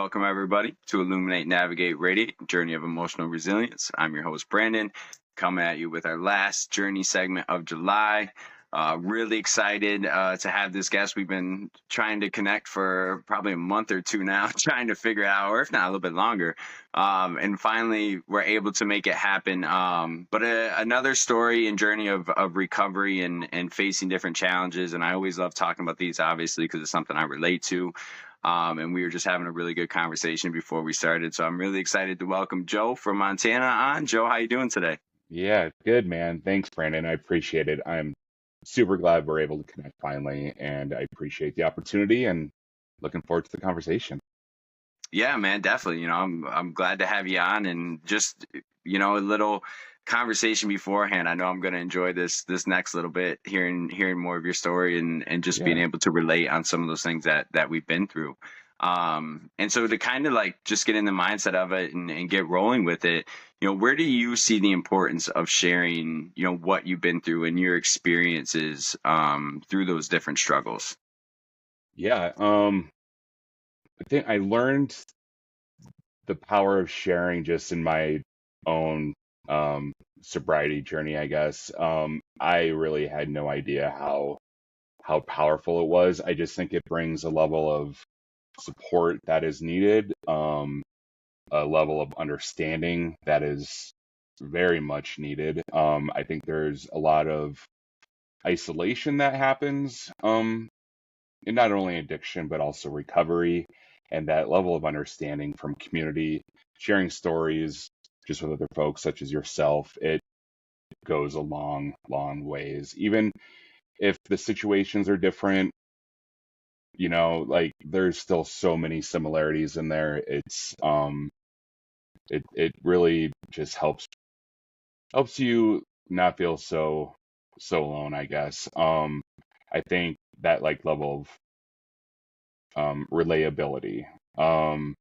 Welcome, everybody, to Illuminate, Navigate, Radiate, Journey of Emotional Resilience. I'm your host, Brandon, coming at you with our last journey segment of July. Really excited to have this guest. We've been trying to connect for probably a month or two now, trying to figure it out, or if not a little bit longer. And finally, we're able to make it happen. But another story and journey of recovery and facing different challenges. And I always love talking about these, obviously, because it's something I relate to. And we were just having a really good conversation before we started. So I'm really excited to welcome Joe from Montana on. Joe, how you doing today? Yeah, good, man. Thanks, Brandon. I appreciate it. I'm super glad we're able to connect finally, and I appreciate the opportunity and looking forward to the conversation. Yeah, man, definitely. I'm glad to have you on, and just a little conversation beforehand. I know I'm going to enjoy this next little bit, hearing more of your story and just being Yeah. able to relate on some of those things that we've been through. And so to kind of like just get in the mindset of it and get rolling with it, where do you see the importance of sharing, what you've been through and your experiences through those different struggles? Yeah. I think I learned the power of sharing just in my own um sobriety journey, I guess. I really had no idea how powerful it was. I just think it brings a level of support that is needed, a level of understanding that is very much needed. I think there's a lot of isolation that happens in not only addiction, but also recovery. And that level of understanding from community, sharing stories just with other folks such as yourself, it goes a long, long ways. Even if the situations are different, like there's still so many similarities in there. It really just helps you not feel so alone, I guess. I think that like level of relatability. Um,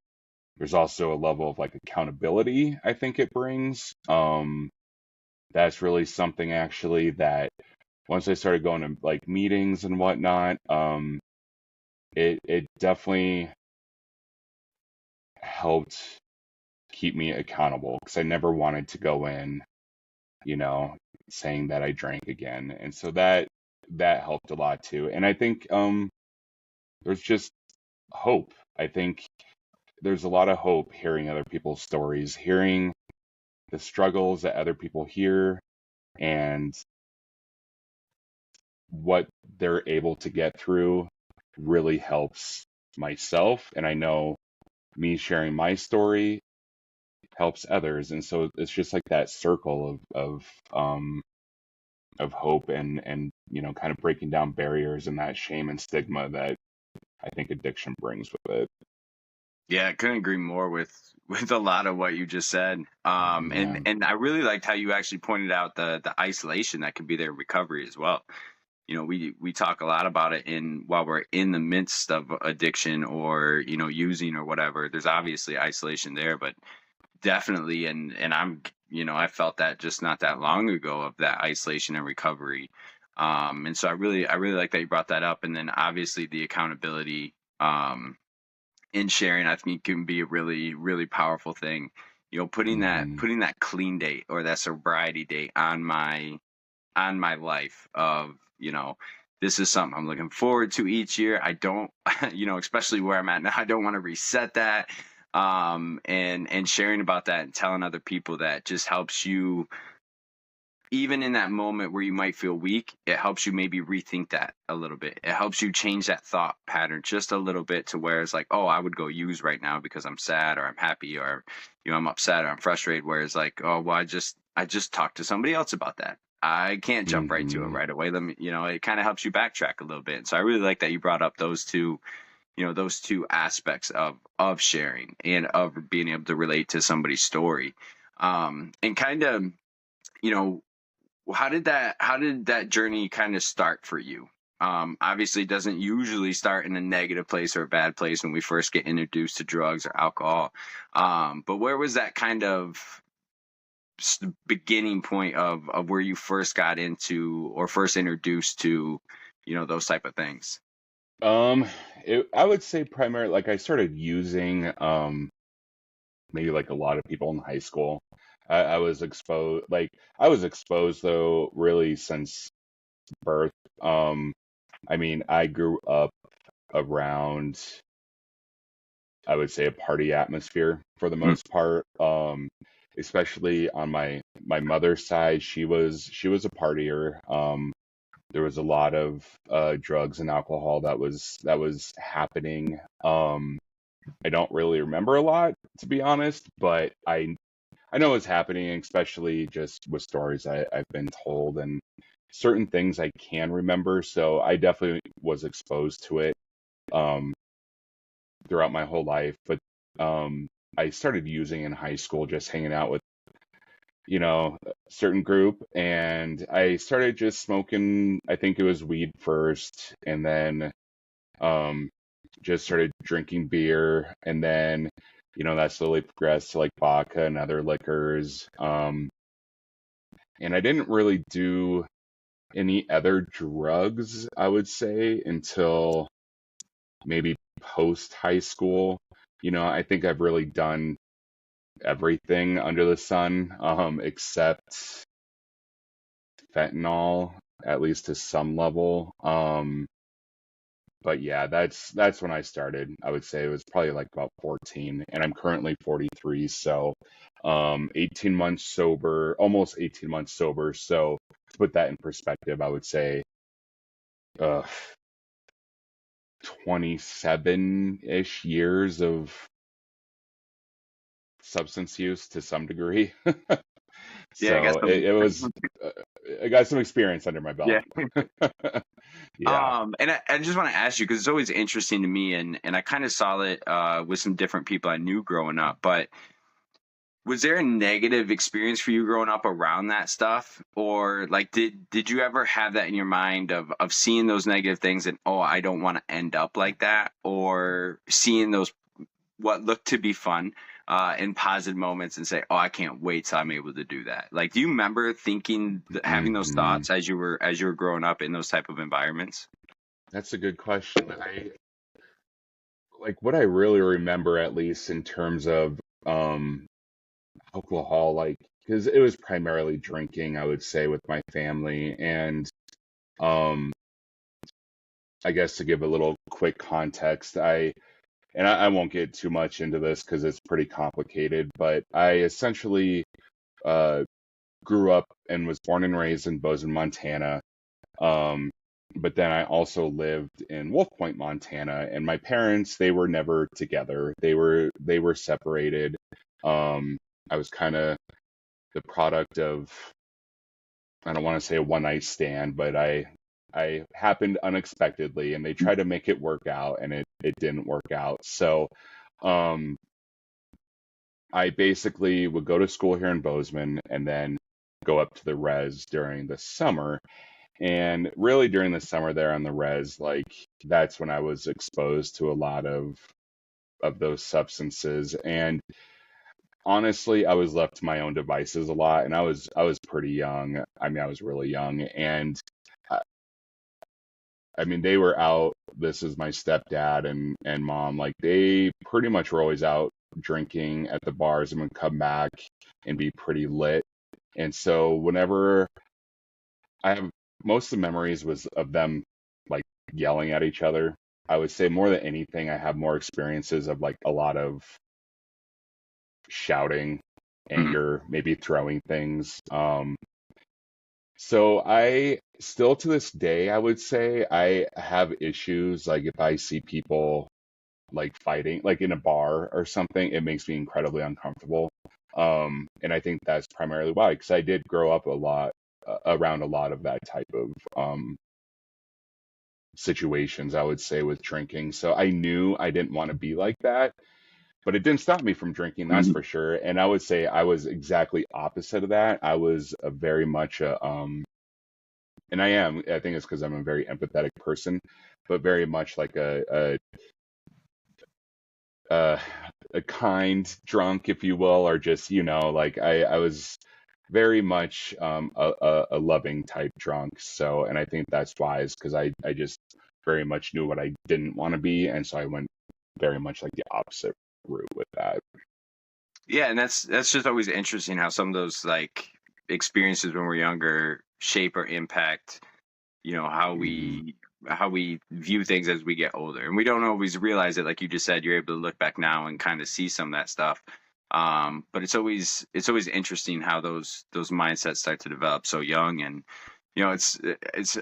there's also a level of like accountability I think it brings. That's really something actually that once I started going to like meetings and whatnot, it definitely helped keep me accountable because I never wanted to go in, you know, saying that I drank again. And so that helped a lot too. And I think there's just hope. I think there's a lot of hope hearing other people's stories, hearing the struggles that other people hear and what they're able to get through really helps myself. And I know me sharing my story helps others. And so it's just like that circle of hope and kind of breaking down barriers and that shame and stigma that I think addiction brings with it. Yeah, I couldn't agree more with a lot of what you just said. And Yeah. and I really liked how you actually pointed out the isolation that can be there in recovery as well. We talk a lot about it in while we're in the midst of addiction or using or whatever. There's obviously isolation there, but definitely, and I felt that just not that long ago of that isolation and recovery. And so I really like that you brought that up. And then obviously the accountability. In sharing, I think can be a really, really powerful thing. Putting that Hmm. putting that clean date or that sobriety date on my life of, this is something I'm looking forward to each year. I don't, especially where I'm at now, I don't want to reset that. And sharing about that and telling other people that just helps you even in that moment where you might feel weak, it helps you maybe rethink that a little bit. It helps you change that thought pattern just a little bit to where it's like, oh, I would go use right now because I'm sad or I'm happy or I'm upset or I'm frustrated. Whereas like, oh well, I just talked to somebody else about that. I can't jump right to it Hmm. right away. Let me, it kind of helps you backtrack a little bit. So I really like that you brought up those two aspects of sharing and of being able to relate to somebody's story. And kind of, you know, how did that journey kind of start for you? Obviously, it doesn't usually start in a negative place or a bad place when we first get introduced to drugs or alcohol. But where was that kind of beginning point of where you first got into or first introduced to, those type of things? Um, I would say primarily like I started using maybe like a lot of people in high school. I was exposed I was exposed though really since birth. Um, I mean, I grew up around, I would say, a party atmosphere for the Mm. most part. Especially on my mother's side, she was a partier. There was a lot of drugs and alcohol that was happening. I don't really remember a lot, to be honest, but I know what's happening, especially just with stories I've been told and certain things I can remember. So I definitely was exposed to it um, throughout my whole life. But I started using in high school, just hanging out with, a certain group. And I started just smoking, I think it was weed first, and then um, just started drinking beer. And then, that slowly progressed to like vodka and other liquors. And I didn't really do any other drugs, I would say, until maybe post high school. I think I've really done everything under the sun, except fentanyl, at least to some level. But yeah, that's when I started. I would say it was probably like about 14, and I'm currently 43, so 18 months sober, almost 18 months sober. So to put that in perspective, I would say uh 27-ish years of substance use to some degree. Yeah, I guess So it was uh, I got some experience under my yeah. belt. Yeah. And I just want to ask you because it's always interesting to me, and I kind of saw it with some different people I knew growing up. But was there a negative experience for you growing up around that stuff, or like did you ever have that in your mind of seeing those negative things and oh I don't want to end up like that, or seeing those what looked to be fun in positive moments and say, "Oh, I can't wait till I'm able to do that." Like, do you remember thinking, having those Hmm. thoughts as you were growing up in those type of environments? That's a good question. I like what I really remember, at least in terms of um alcohol, like because it was primarily drinking, I would say, with my family. And um I guess to give a little quick context, I won't get too much into this because it's pretty complicated, but I essentially uh grew up and was born and raised in Bozeman, Montana. Um, but then I also lived in Wolf Point, Montana, and my parents, they were never together. They were separated. I was kind of the product of, I don't want to say a one night stand, but I happened unexpectedly, and they tried to make it work out, and it didn't work out. So um, I basically would go to school here in Bozeman and then go up to the res during the summer. And really during the summer there on the res, like that's when I was exposed to a lot of those substances. And honestly, I was left to my own devices a lot, and I was pretty young. I mean, I was really young, and I, I mean they were out. This is my stepdad and mom. Like they pretty much were always out drinking at the bars and would come back and be pretty lit. And so whenever I have most of the memories was of them like yelling at each other. I would say more than anything, I have more experiences of like a lot of shouting, Mhm. anger, maybe throwing things. So I still to this day, I would say I have issues. Like if I see people like fighting, like in a bar or something, it makes me incredibly uncomfortable. And I think that's primarily why, because I did grow up a lot around a lot of that type of situations, I would say, with drinking. So I knew I didn't want to be like that, but it didn't stop me from drinking, that's Mhm. for sure. And I would say I was exactly opposite of that. I was a very much and I think it's because I'm a very empathetic person, but very much like a, a kind drunk, if you will, or just, like I was very much a loving type drunk. So, and I think that's wise because I just very much knew what I didn't want to be, and so I went very much like the opposite route with that. Yeah, and that's just always interesting how some of those like experiences when we're younger shape or impact, Hmm. how we view things as we get older. And we don't always realize it. Like you just said, you're able to look back now and kind of see some of that stuff. But it's always interesting how those mindsets start to develop so young. And it's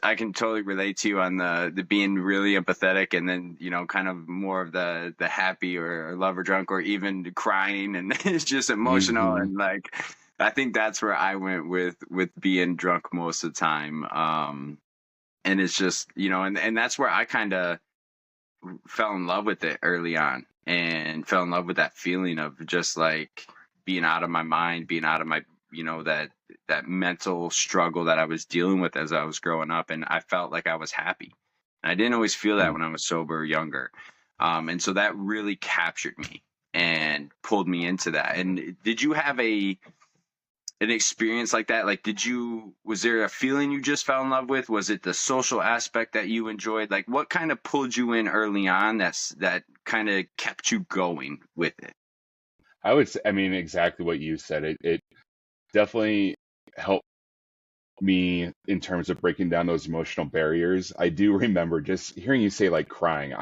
I can totally relate to you on the being really empathetic, and then kind of more of the happy or love or drunk or even crying, and it's just emotional. Hmm. And like I think that's where I went with being drunk most of the time. And it's just and that's where I kind of fell in love with it early on, and fell in love with that feeling of just like being out of my mind, being out of my that mental struggle that I was dealing with as I was growing up. And I felt like I was happy, and I didn't always feel that when I was sober or younger. And so that really captured me and pulled me into that. And did you have an experience like that? Like, was there a feeling you just fell in love with? Was it the social aspect that you enjoyed? Like, what kind of pulled you in early on that kind of kept you going with it? I would say, I mean, exactly what you said. It definitely helped me in terms of breaking down those emotional barriers. I do remember just hearing you say like crying.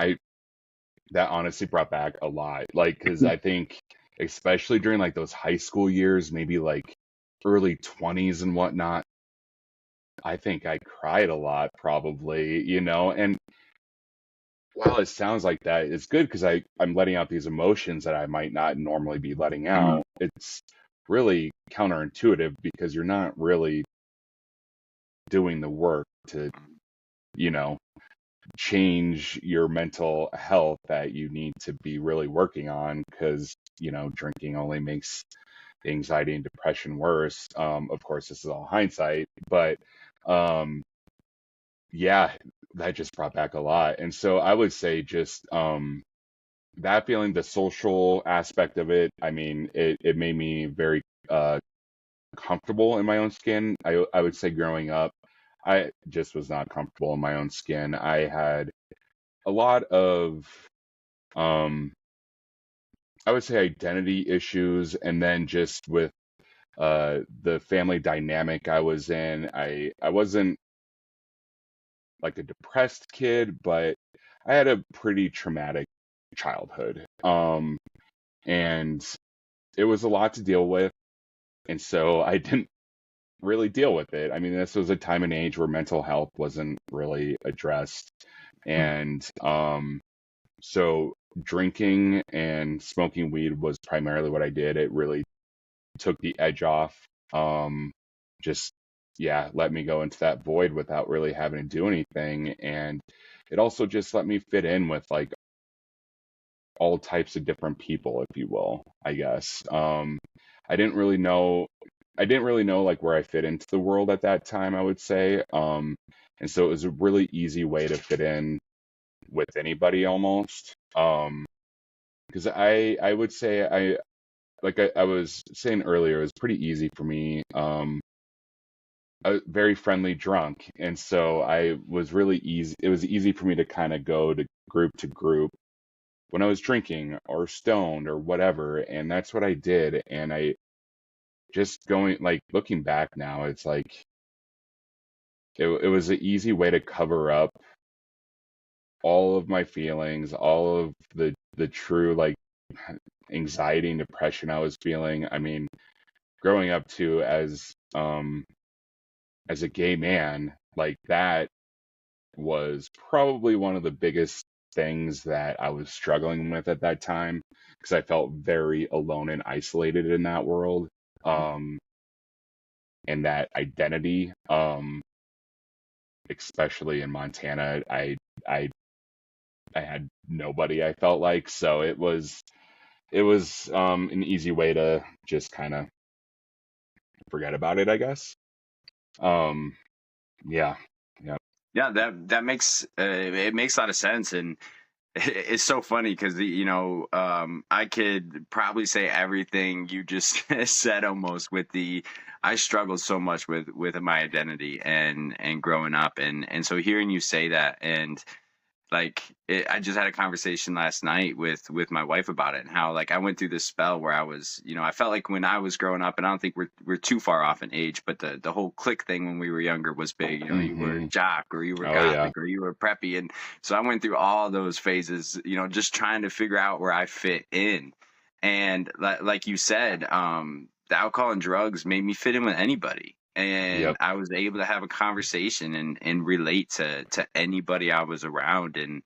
That honestly brought back a lot. Like, because I think, especially during like those high school years, maybe like early 20s and whatnot, I think I cried a lot probably, and while it sounds like that, it's good because I'm letting out these emotions that I might not normally be letting Mhm. out. It's really counterintuitive because you're not really doing the work to, you know, change your mental health that you need to be really working on because, drinking only makes anxiety and depression worse. Of course, this is all hindsight, but um, yeah, that just brought back a lot. And so I would say just that feeling, the social aspect of it, I mean, it made me very comfortable in my own skin. I would say growing up, I just was not comfortable in my own skin. I had a lot of, um, I would say, identity issues, and then just with the family dynamic I was in, I wasn't like a depressed kid, but I had a pretty traumatic childhood. And it was a lot to deal with. And so I didn't really deal with it. I mean, this was a time and age where mental health wasn't really addressed. And so drinking and smoking weed was primarily what I did. It really took the edge off. Um, just, yeah, let me go into that void without really having to do anything. And it also just let me fit in with like all types of different people, if you will, I guess. I didn't really know I didn't really know like where I fit into the world at that time, I would say. And so it was a really easy way to fit in with anybody almost. Because I would say I was saying earlier, it was pretty easy for me. I was very friendly drunk, and so I was really easy. It was easy for me to kind of go to group when I was drinking or stoned or whatever, and that's what I did. And I just going like looking back now, it's like it was an easy way to cover up all of my feelings, all of the true like anxiety and depression I was feeling. I mean, growing up too as a gay man, like that was probably one of the biggest things that I was struggling with at that time because I felt very alone and isolated in that world. Um, and that identity, especially in Montana, I I had nobody I felt like, so it was an easy way to just kind of forget about it, I guess. Um, yeah, yeah. Yeah, that makes it makes a lot of sense. And it's so funny because I could probably say everything you just said almost with the I struggled so much with my identity and growing up. And so hearing you say that, and I just had a conversation last night with my wife about it, and how like I went through this spell where I was, I felt like when I was growing up, and I don't think we're too far off in age, but the whole clique thing when we were younger was big. You were Hmm. jock, or you were Oh yeah. gothic, or you were preppy, and so I went through all those phases, just trying to figure out where I fit in. And like you said, the alcohol and drugs made me fit in with anybody. And Yep. I was able to have a conversation and relate to anybody I was around. And,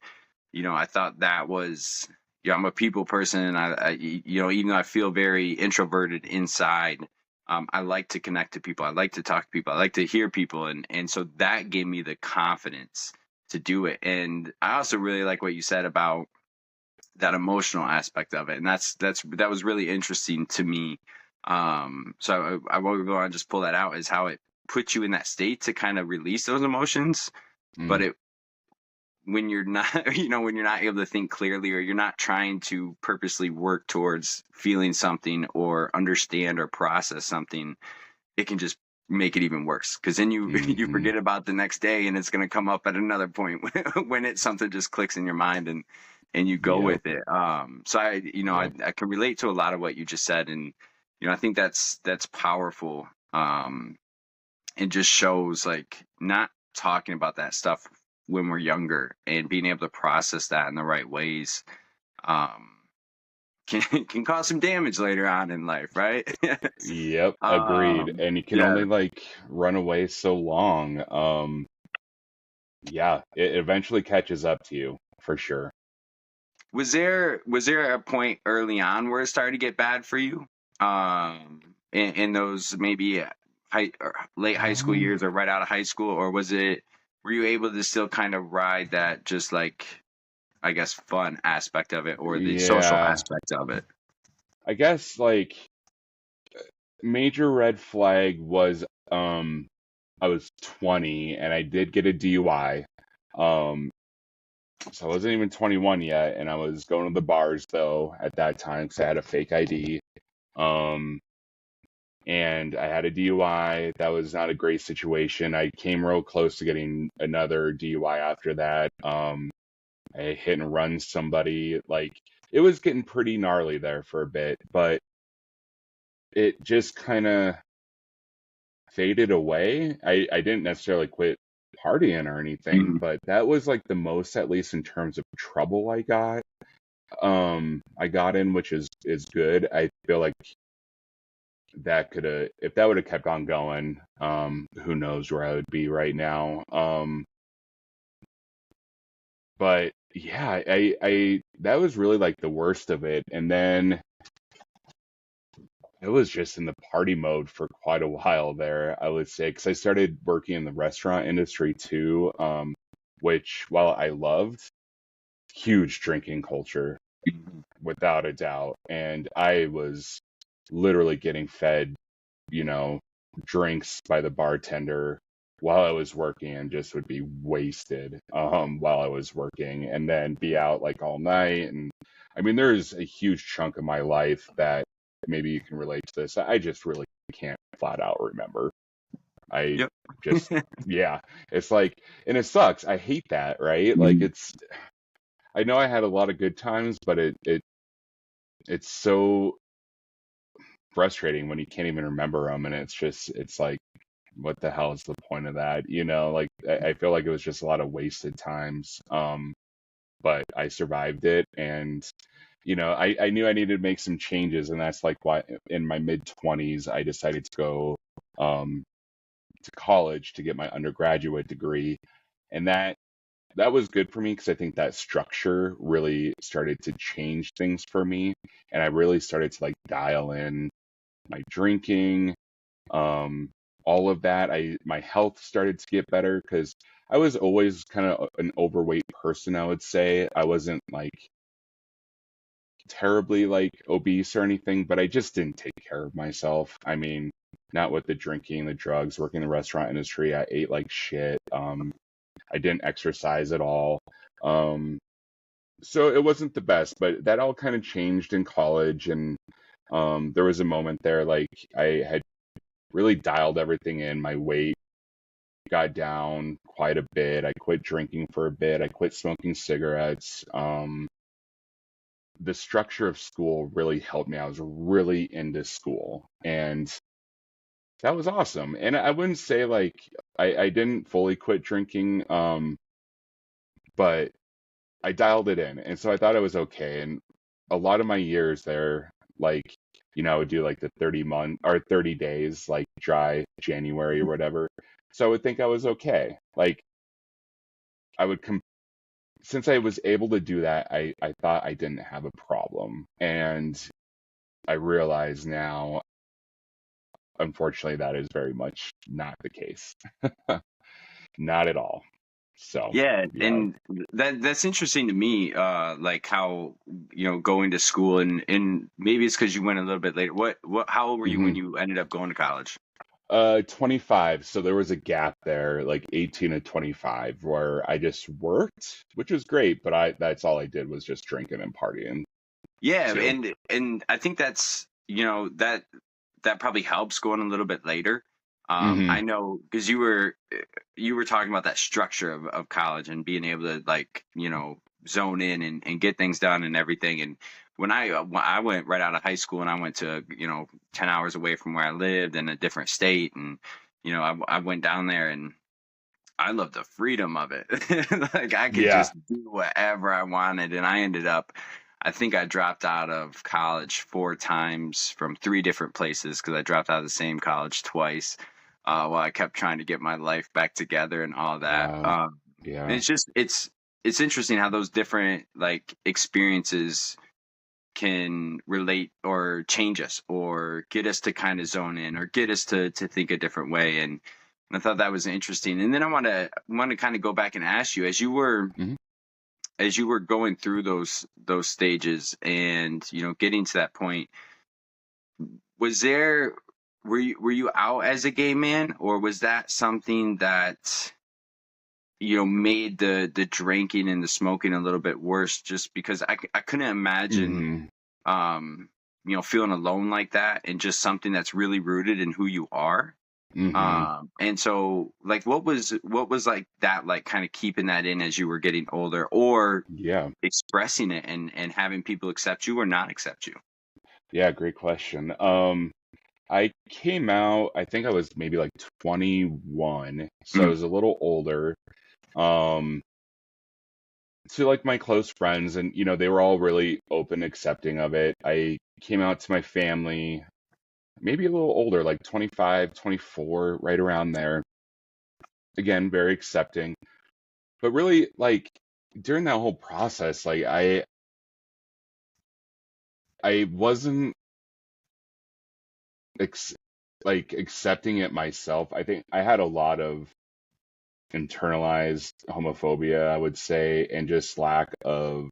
I thought that was, I'm a people person. And even though I feel very introverted inside, I like to connect to people. I like to talk to people. I like to hear people. And so that gave me the confidence to do it. And I also really like what you said about that emotional aspect of it, and that was really interesting to me. So I want to just pull that out, is how it puts you in that state to kind of release those emotions. But Mm. it when you're not, when you're not able to think clearly, or you're not trying to purposely work towards feeling something or understand or process something, it can just make it even worse, because then you you Hmm. forget about the next day, and it's going to come up at another point when it something just clicks in your mind, and you go Yep. with it. So Yep. I can relate to a lot of what you just said. And I think that's powerful. It just shows, like, not talking about that stuff when we're younger and being able to process that in the right ways, um can cause some damage later on in life, right? Yep. Agreed. And you can Yeah. only like run away so long. Yeah, it eventually catches up to you for sure. Was there a point early on where it started to get bad for you? In those maybe high or late high school Um, years, or right out of high school, or were you able to still kind of ride that, just like, I guess, fun aspect of it, or the social yeah, aspect of it? I guess like major red flag was I was 20 and I did get a DUI. Um, so I wasn't even 21 yet, and I was going to the bars though at that time because I had a fake ID. Um, and I had a DUI. That was not a great situation. I came real close to getting another DUI after that. I hit and run somebody. Like it was getting pretty gnarly there for a bit, but it just kind of faded away. I didn't necessarily quit partying or anything, Mhm. but that was like the most, at least in terms of trouble I got. I got in, which is good. I feel like that could have, if that would have kept on going, who knows where I would be right now. But yeah, I that was really like the worst of it. And then it was just in the party mode for quite a while there, I would say, because I started working in the restaurant industry too, which while I loved, huge drinking culture without a doubt. And I was literally getting fed, you know, drinks by the bartender while I was working, and just would be wasted while I was working, and then be out like all night. And I mean, there's a huge chunk of my life that maybe you can relate to this. I just really can't flat out remember. I Yep. just yeah, it's like, and it sucks. I hate that, right? Like Mhm. it's, I know I had a lot of good times, but it's so frustrating when you can't even remember them, and it's like, what the hell is the point of that? Like I feel like it was just a lot of wasted times. But I survived it, and I knew I needed to make some changes, and that's like why in my mid 20s I decided to go um to college to get my undergraduate degree, and that was good for me because I think that structure really started to change things for me, and I really started to like dial in my drinking, um, all of that. My health started to get better because I was always kind of an overweight person, I would say. I wasn't like terribly like obese or anything, but I just didn't take care of myself. I mean, not with the drinking, the drugs, working in the restaurant industry. I ate like shit. I didn't exercise at all. Um, so it wasn't the best, but that all kind of changed in college. And there was a moment there, like I had really dialed everything in. My weight got down quite a bit. I quit drinking for a bit. I quit smoking cigarettes. The structure of school really helped me. I was really into school, and that was awesome. And I wouldn't say like I didn't fully quit drinking, but I dialed it in, and so I thought I was okay. And a lot of my years there, like, I would do like the 30 month or 30 days, like dry January or whatever. So I would think I was okay. Like I would since I was able to do that, I thought I didn't have a problem. And I realize now, unfortunately, that is very much not the case. Not at all. So, Yeah, yeah. and that's interesting to me. Like how going to school and maybe it's because you went a little bit later. What? How old were you hmm when you ended up going to college? 25. So there was a gap there, like 18 to 25, where I just worked, which was great, but that's all I did was just drinking and partying Yeah, too. and I think that's that probably helps going a little bit later. hmm I know because you were talking about that structure of college and being able to like zone in and get things done and everything. And when I went right out of high school and I went to 10 hours away from where I lived in a different state, and I went down there and I love the freedom of it. Like I could Yeah. just do whatever I wanted, and I ended up. I think I dropped out of college 4 times from 3 different places because I dropped out of the same college twice. While I kept trying to get my life back together and all that. Wow. And Yeah. it's interesting how those different like experiences can relate or change us or get us to kind of zone in or get us to think a different way. And I thought that was interesting. And then I want to kind of go back and ask you hmm as you were going through those stages and getting to that point, was there were you out as a gay man, or was that something that made the drinking and the smoking a little bit worse, just because I couldn't imagine hmm um feeling alone like that, and just something that's really rooted in who you are. hmm And so like what was like that, like kind of keeping that in as you were getting older, or Yeah. expressing it and having people accept you or not accept you? Yeah. Great question. I came out, I think I was maybe like 21, so I Mm, was a little older. Um, to like my close friends, and they were all really open, accepting of it. I came out to my family maybe a little older, like 25, 24, right around there. Again, very accepting. But really, like during that whole process, like I wasn't ex like accepting it myself. I think I had a lot of internalized homophobia, I would say, and just lack of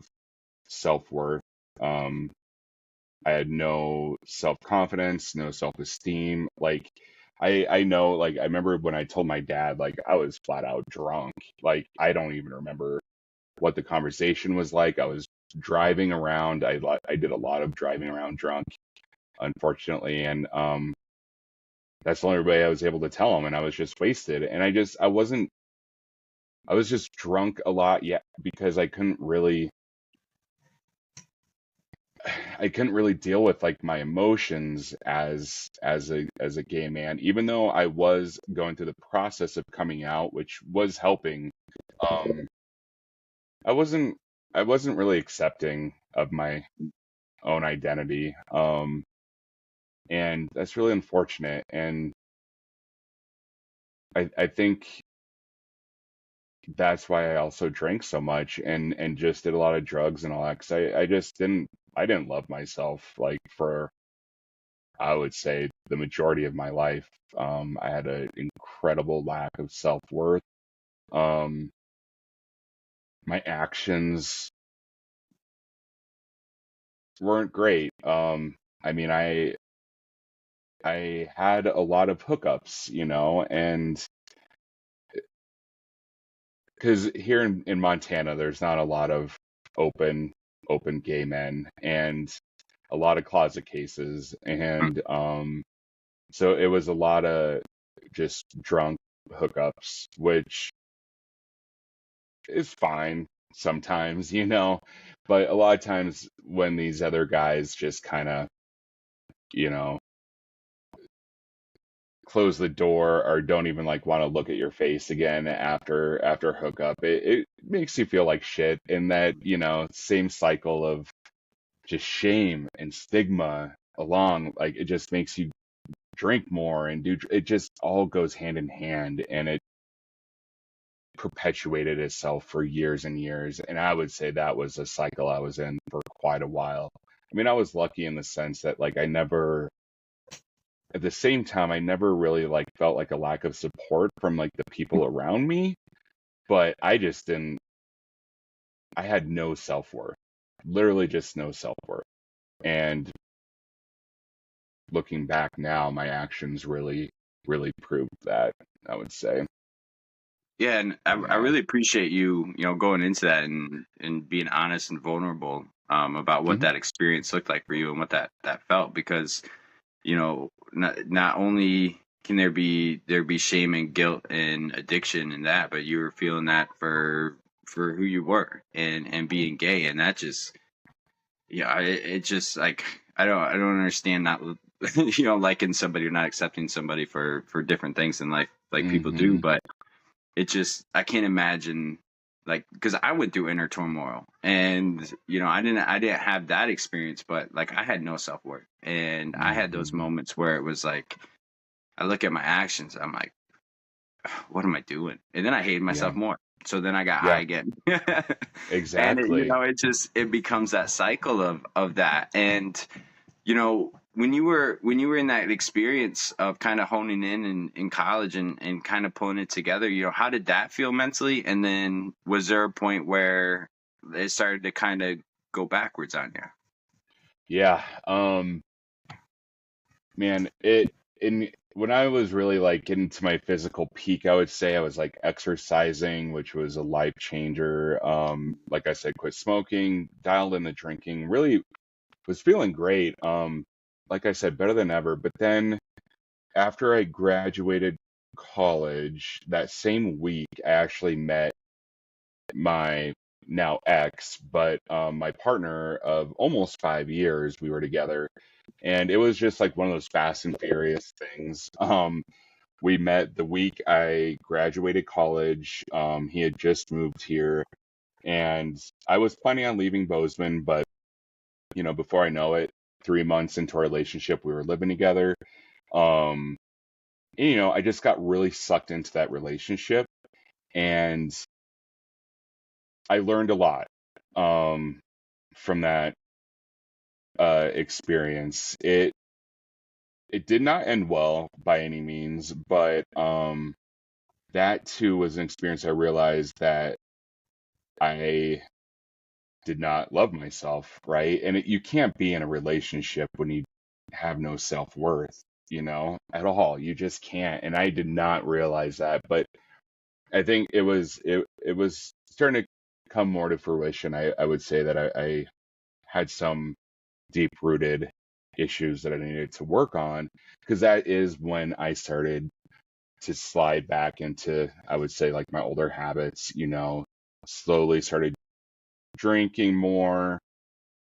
self-worth. Um, I had no self-confidence, no self-esteem. Like I know, like I remember when I told my dad, like I was flat out drunk. Like I don't even remember what the conversation was like. I was driving around. I did a lot of driving around drunk, unfortunately, and that's the only way I was able to tell him. And I was just wasted, and I was just drunk a lot, yeah, because I couldn't really deal with like my emotions as a gay man, even though I was going through the process of coming out, which was helping. Um, I wasn't I wasn't really accepting of my own identity, and that's really unfortunate. And I think that's why I also drank so much and just did a lot of drugs and all that, because I just didn't love myself, like for, I would say, the majority of my life. I had an incredible lack of self-worth. Um, my actions weren't great. I mean, I had a lot of hookups, and because here in Montana, there's not a lot of open open gay men and a lot of closet cases, mm, and so it was a lot of just drunk hookups, which is fine sometimes, but a lot of times when these other guys just kind of, you know, close the door or don't even like want to look at your face again after hookup, it makes you feel like shit. And that, same cycle of just shame and stigma along, like it just makes you drink more and it just all goes hand in hand, and it perpetuated itself for years and years. And I would say that was a cycle I was in for quite a while. I mean, I was lucky in the sense that like at the same time, I never really like felt like a lack of support from like the people around me, but I had no self-worth, literally just no self-worth. And looking back now, my actions really, really proved that, I would say. Yeah, and I Yeah. really appreciate you, going into that and being honest and vulnerable about what Hmm. that experience looked like for you and what that felt, because not only can there be shame and guilt and addiction and that, but you were feeling that for who you were and being gay, and that just it just like I don't understand not liking somebody or not accepting somebody for different things in life like people do, Hmm. but it just I can't imagine, like, because I went through inner turmoil, and I didn't have that experience, but like I had no self-worth, and I had those Hmm. moments where it was like I look at my actions, I'm like, what am I doing? And then I hated myself Yeah. more, so then I got high Yeah. again. And Exactly. it becomes that cycle of that. And when you were in that experience of kind of honing in college and kind of pulling it together, how did that feel mentally? And then was there a point where it started to kind of go backwards on you? Yeah. Man, it in when I was really like getting to my physical peak, I would say I was like exercising, which was a life changer. Like I said, quit smoking, dialed in the drinking, really was feeling great. Like I said, better than ever. But then after I graduated college, that same week, I actually met my now ex, but my partner of almost 5 years. We were together, and it was just like one of those fast and furious things. We met the week I graduated college. He had just moved here, and I was planning on leaving Bozeman, but before I know it, 3 months into our relationship, we were living together. Um, and, I just got really sucked into that relationship, and I learned a lot from that experience. It did not end well by any means, but that too was an experience I realized that I did not love myself, right? And you can't be in a relationship when you have no self-worth, at all. You just can't. And I did not realize that, but I think it was starting to come more to fruition. I would say that I had some deep-rooted issues that I needed to work on, because that is when I started to slide back into, I would say, like my older habits, slowly started drinking more,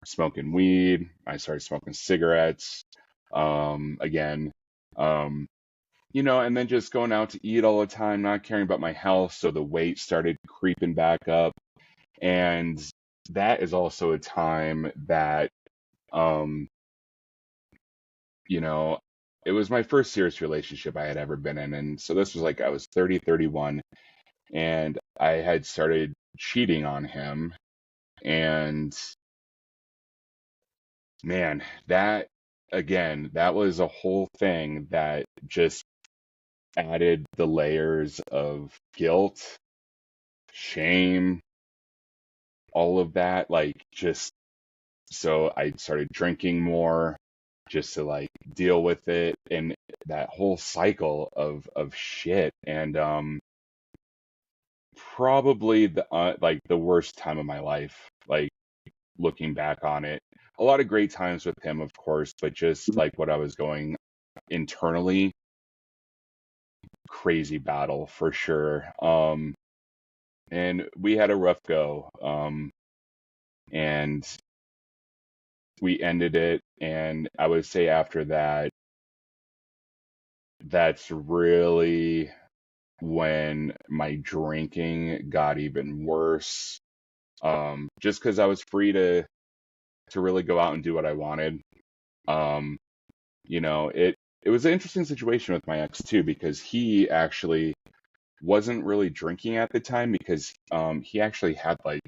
smoking weed. I started smoking cigarettes, again, um, and then just going out to eat all the time, not caring about my health. So the weight started creeping back up. And that is also a time that, um, you know, it was my first serious relationship I had ever been in. And so this was like I was 30, 31, and I had started cheating on him. And man, that was a whole thing that just added the layers of guilt, shame, all of that. Like, just so I started drinking more just to like deal with it, and that whole cycle of shit. And probably the worst time of my life, like looking back on it. A lot of great times with him, of course, but just like what I was going internally, crazy battle for sure. And we had a rough go. And we ended it. And I would say after that, that's really when my drinking got even worse. Just because I was free to really go out and do what I wanted. Um, it was an interesting situation with my ex too, because he actually wasn't really drinking at the time because he actually had like,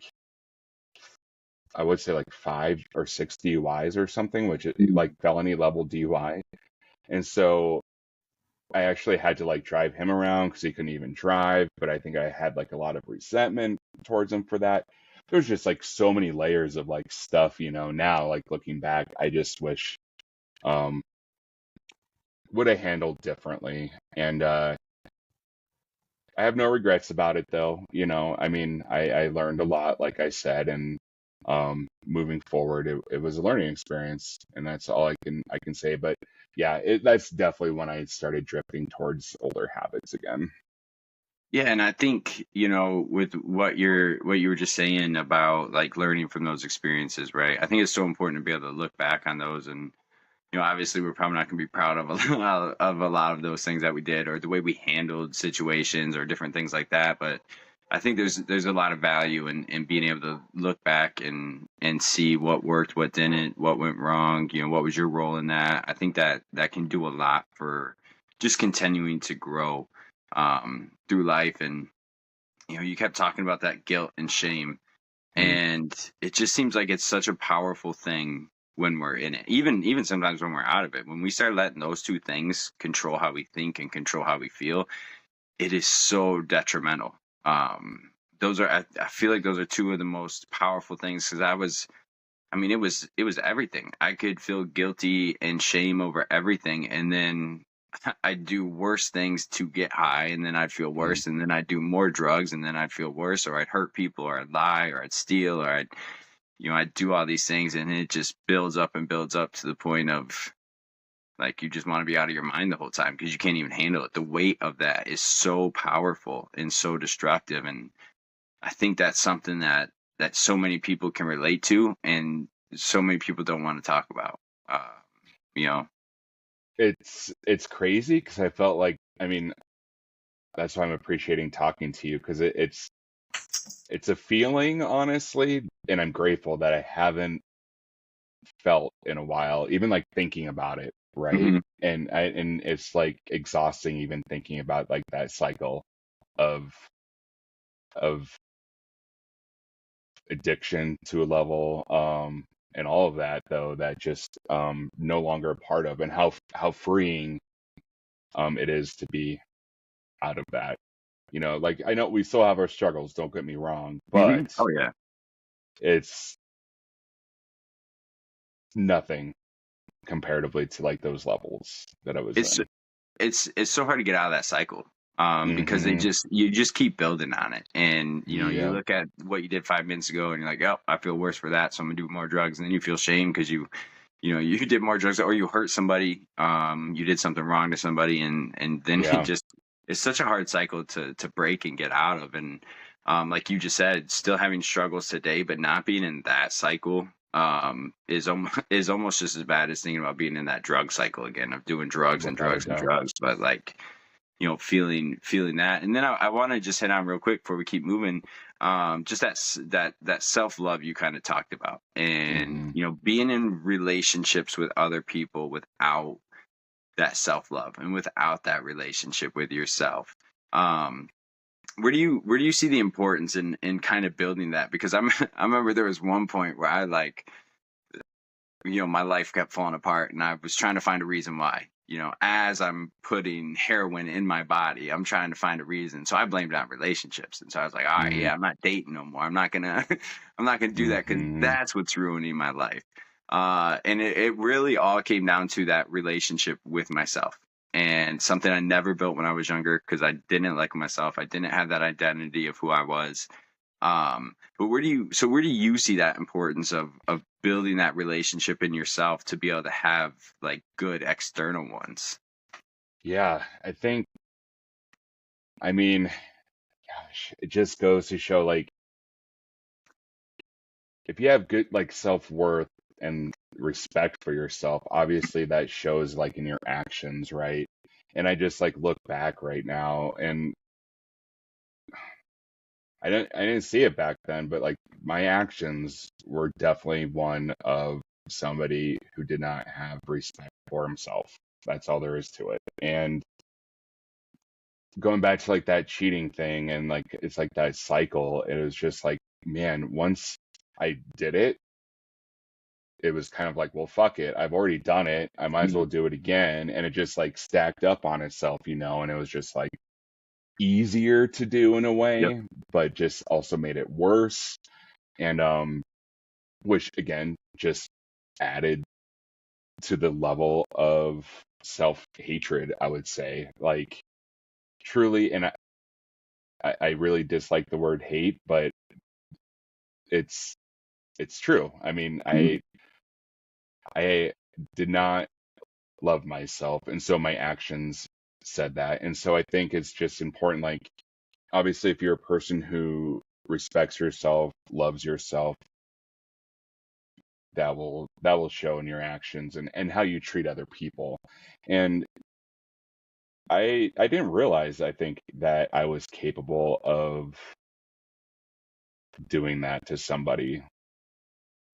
I would say like 5 or 6 DUIs or something, which is like felony level DUI. And so I actually had to like drive him around because he couldn't even drive. But I think I had like a lot of resentment towards him for that. There's just like so many layers of like stuff, now like looking back, I just wish um would have handled differently. And I have no regrets about it though. I mean, I learned a lot, like I said, and moving forward, it was a learning experience, and that's all I can say. But yeah, that's definitely when I started drifting towards older habits again. Yeah, and I think, with what you were just saying about like learning from those experiences, right? I think it's so important to be able to look back on those and obviously we're probably not going to be proud of a lot of those things that we did or the way we handled situations or different things like that. But I think there's a lot of value in being able to look back and see what worked, what didn't, what went wrong. What was your role in that? I think that can do a lot for just continuing to grow through life. And you kept talking about that guilt and shame, Mm, and it just seems like it's such a powerful thing when we're in it. Even sometimes when we're out of it. When we start letting those two things control how we think and control how we feel, it is so detrimental. Those are I feel like those are two of the most powerful things because I mean it was everything. I could feel guilty and shame over everything, and then I'd do worse things to get high, and then I'd feel mm, worse, and then I'd do more drugs, and then I'd feel worse, or I'd hurt people, or I'd lie, or I'd steal, or I'd do all these things, and it just builds up and builds up to the point of like you just want to be out of your mind the whole time because you can't even handle it. The weight of that is so powerful and so destructive, and I think that's something that so many people can relate to, and so many people don't want to talk about. Uh, you know. it's crazy because I felt like, I mean, that's why I'm appreciating talking to you, because it's a feeling, honestly, and I'm grateful that I haven't felt in a while, even like thinking about it, right? Mhm. And it's like exhausting even thinking about like that cycle of of addiction to a level, and all of that though, that just no longer a part of, and how freeing it is to be out of that. Like, I know we still have our struggles, don't get me wrong, Mhm. but Oh yeah. it's nothing comparatively to like those levels that I was It's in. it's so hard to get out of that cycle because Mm-hmm. you just keep building on it, and you Yeah. look at what you did 5 minutes ago and you're like, oh, I feel worse for that, so I'm gonna do more drugs, and then you feel shame because you did more drugs or you hurt somebody, you did something wrong to somebody, and then it Yeah. just it's such a hard cycle to break and get out of. And like you just said, still having struggles today but not being in that cycle is almost just as bad as thinking about being in that drug cycle again of doing drugs and Without a drugs and doubt. drugs. But like feeling that. And then I want to just hit on real quick before we keep moving, just that self-love you kind of talked about, and Mm-hmm. being in relationships with other people without that self-love and without that relationship with yourself. um where do you see the importance in kind of building that? Because I remember there was one point where I like, my life kept falling apart and I was trying to find a reason why. As I'm putting heroin in my body, I'm trying to find a reason. So I blamed it on relationships. And so I was like, all right, Mm-hmm. yeah, I'm not dating no more. I'm not gonna I'm not gonna do that because Mm-hmm. that's what's ruining my life. And it really all came down to that relationship with myself. And something I never built when I was younger because I didn't like myself. I didn't have that identity of who I was. But where do you see that importance of building that relationship in yourself to be able to have like good external ones? Yeah, I think I mean, gosh, it just goes to show, like, if you have good, like, self-worth and respect for yourself, obviously that shows, like, in your actions, right? And I just, like, look back right now, and I didn't see it back then, but, like, my actions were definitely one of somebody who did not have respect for himself. That's all there is to it. And going back to, like, that cheating thing, and, like, it's like that cycle, it was just like, man, once I did it, it was kind of like, well, fuck it. I've already done it. I might as well do it again. And it just, like, stacked up on itself, and it was just, like, easier to do in a Yep. way, but just also made it worse. And which again just added to the level of self-hatred, I would say. Like, truly, and I really dislike the word hate, but it's it's true. I mean, I did not love myself, and so my actions said that. And so I think it's just important, like, obviously, if you're a person who respects yourself, loves yourself, that will show in your actions and how you treat other people. And I didn't realize, I think, that I was capable of doing that to somebody.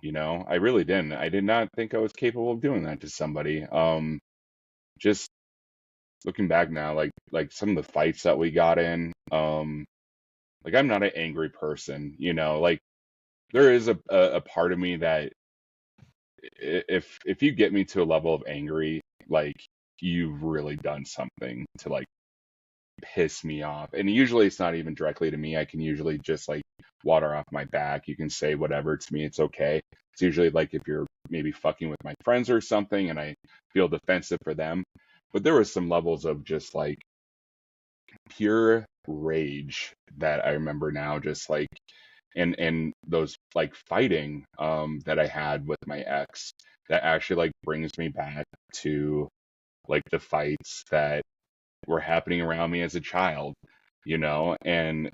I really didn't. I did not think I was capable of doing that to somebody. Just looking back now, like some of the fights that we got in, like, I'm not an angry person, like, there is a part of me that, if you get me to a level of angry, like, you've really done something to, like, piss me off. And usually it's not even directly to me. I can usually just, like, water off my back. You can say whatever to me. It's okay. It's usually like if you're maybe fucking with my friends or something and I feel defensive for them. But there was some levels of just, like, pure rage that I remember now, just like, and those, like, fighting that I had with my ex, that actually, like, brings me back to, like, the fights that were happening around me as a child, and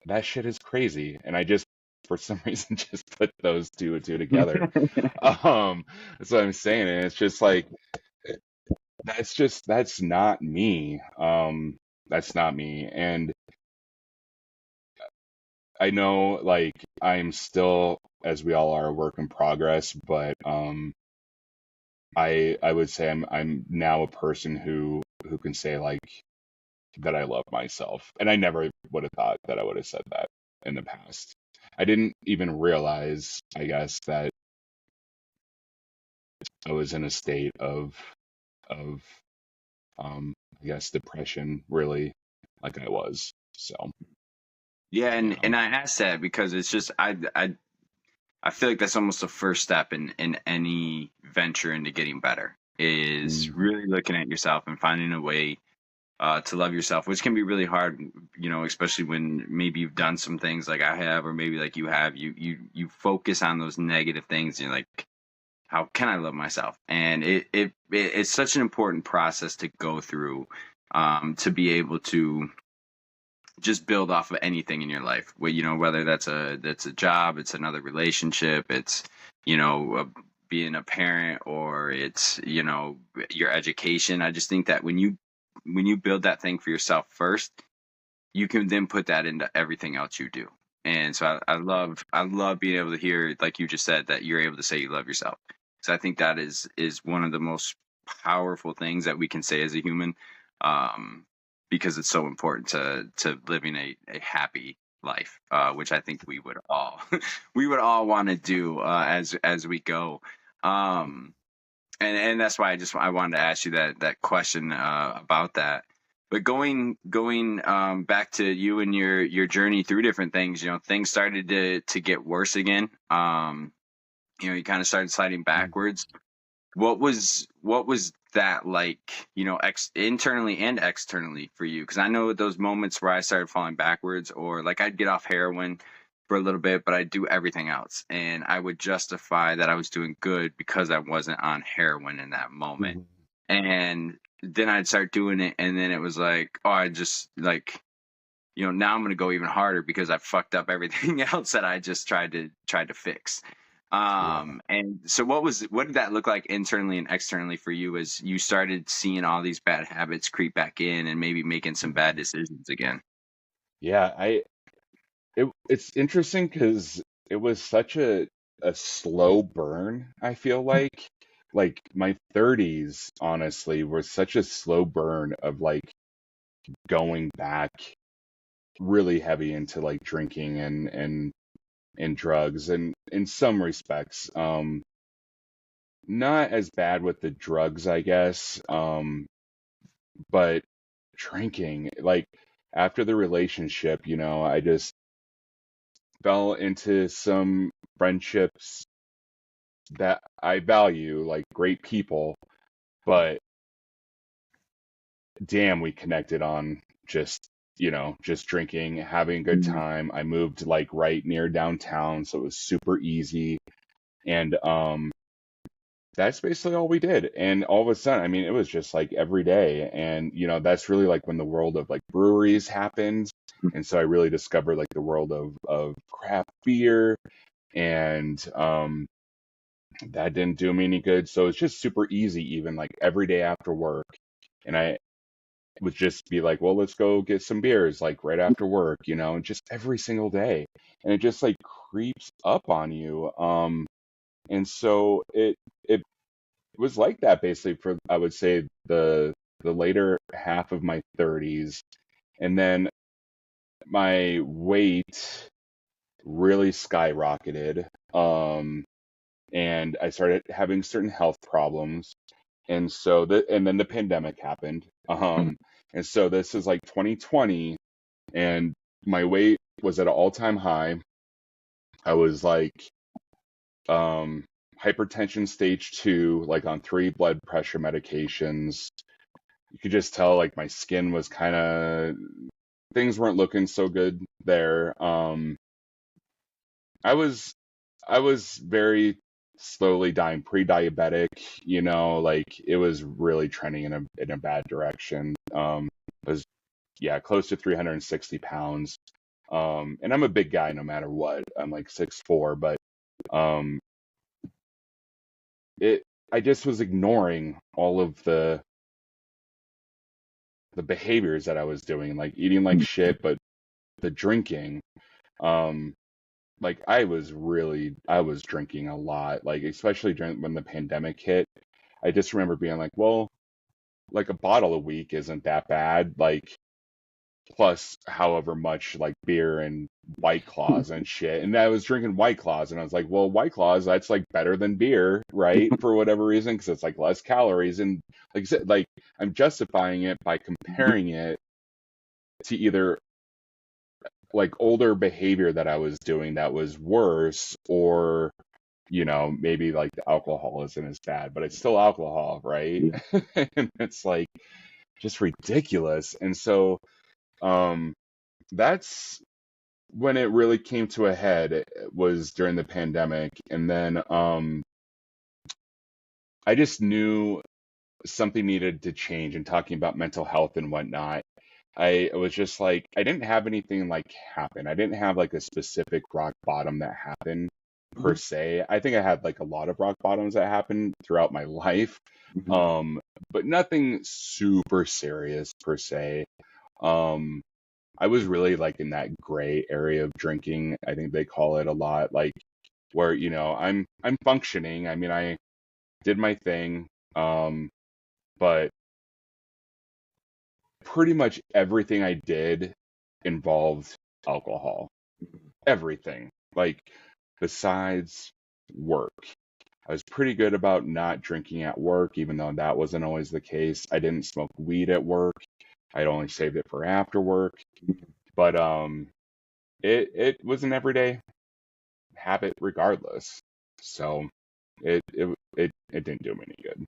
that shit is crazy. And I just, for some reason, just put those two and two together. That's what I'm saying. And it's just like, that's not me. That's not me. And I know, like, I'm still, as we all are, a work in progress, but I would say I'm now a person who can say, like, that I love myself. And I never would have thought that I would have said that in the past. I didn't even realize, I guess, that I was in a state of I guess, depression, really, like I was. So, Yeah, you and know. I asked that because it's just I feel like that's almost the first step in any venture into getting better is Mm, really looking at yourself and finding a way to love yourself, which can be really hard, especially when maybe you've done some things like I have, or maybe like you have, you focus on those negative things. And you're like, how can I love myself? And it's such an important process to go through, to be able to just build off of anything in your life. Whether that's a job, it's another relationship, it's being a parent, or it's your education. I just think that when you build that thing for yourself first, you can then put that into everything else you do. And so I love being able to hear, like you just said, that you're able to say you love yourself. So I think that is one of the most powerful things that we can say as a human, um, because it's so important to living a happy life, which I think we would all we would all want to do, as we go. Um, and that's why I wanted to ask you that question, about that. But going back to you and your journey through different things, things started to get worse again. You kind of started sliding mm, backwards. What was that like, internally and externally for you? Because I know those moments where I started falling backwards, or like I'd get off heroin for a little bit, but I'd do everything else, and I would justify that I was doing good because I wasn't on heroin in that moment. mhm. And then I'd start doing it, and then it was like, oh, I just like, now I'm gonna go even harder because I fucked up everything else that I just tried to fix. Yeah. And so what did that look like internally and externally for you as you started seeing all these bad habits creep back in and maybe making some bad decisions again? Yeah, it's interesting because it was such a slow burn, I feel like. Like my 30s, honestly, were such a slow burn of like going back really heavy into like drinking and drugs, and in some respects, not as bad with the drugs, I guess, but drinking, like after the relationship, I just fell into some friendships that I value, like great people, but damn, we connected on just drinking, having a good Mhm. time. I moved like right near downtown, so it was super easy. And that's basically all we did. And all of a sudden, I mean, it was just like every day. And, that's really like when the world of like breweries happened. And so I really discovered like the world of craft beer, and that didn't do me any good. So it's just super easy, even like every day after work. And I would just be like, well, let's go get some beers like right after work, and just every single day. And it just like creeps up on you. And so it was like that basically for, I would say, the later half of my 30s. And then my weight really skyrocketed. And I started having certain health problems. And then the pandemic happened. And so this is like 2020, and my weight was at an all-time high. I was like um hypertension stage 2, like on 3 blood pressure medications. You could just tell like my skin was kind of, things weren't looking so good there. I was very slowly dying, pre-diabetic, like it was really trending in a bad direction. I was, yeah, close to 360 pounds. And I'm a big guy no matter what. I'm like 6'4", but um it I just was ignoring all of the behaviors that I was doing, like eating like shit, but the drinking, um like I was drinking a lot, like especially during when the pandemic hit. I just remember being like, well, like a bottle a week isn't that bad, like plus however much like beer and White Claws and shit. And I was drinking White Claws, and I was like, well, White Claws, that's like better than beer, right? For whatever reason, because it's like less calories. And like I said, like I'm justifying it by comparing it to either like older behavior that I was doing that was worse, or maybe like the alcohol isn't as bad, but it's still alcohol, right? And it's like just ridiculous. And so um that's when it really came to a head. It was during the pandemic. And then I just knew something needed to change, and talking about mental health and whatnot. I was just like, I didn't have anything like happen. I didn't have like a specific rock bottom that happened per Mhm. se. I think I had like a lot of rock bottoms that happened throughout my life. Mhm. Um, but nothing super serious per se. Um, I was really like in that gray area of drinking. I think they call it a lot, like where, I'm functioning. I mean, I did my thing. But pretty much everything I did involved alcohol. Everything. Like, besides work. I was pretty good about not drinking at work, even though that wasn't always the case. I didn't smoke weed at work. I'd only saved it for after work. But it was an everyday habit regardless. So it didn't do me any good.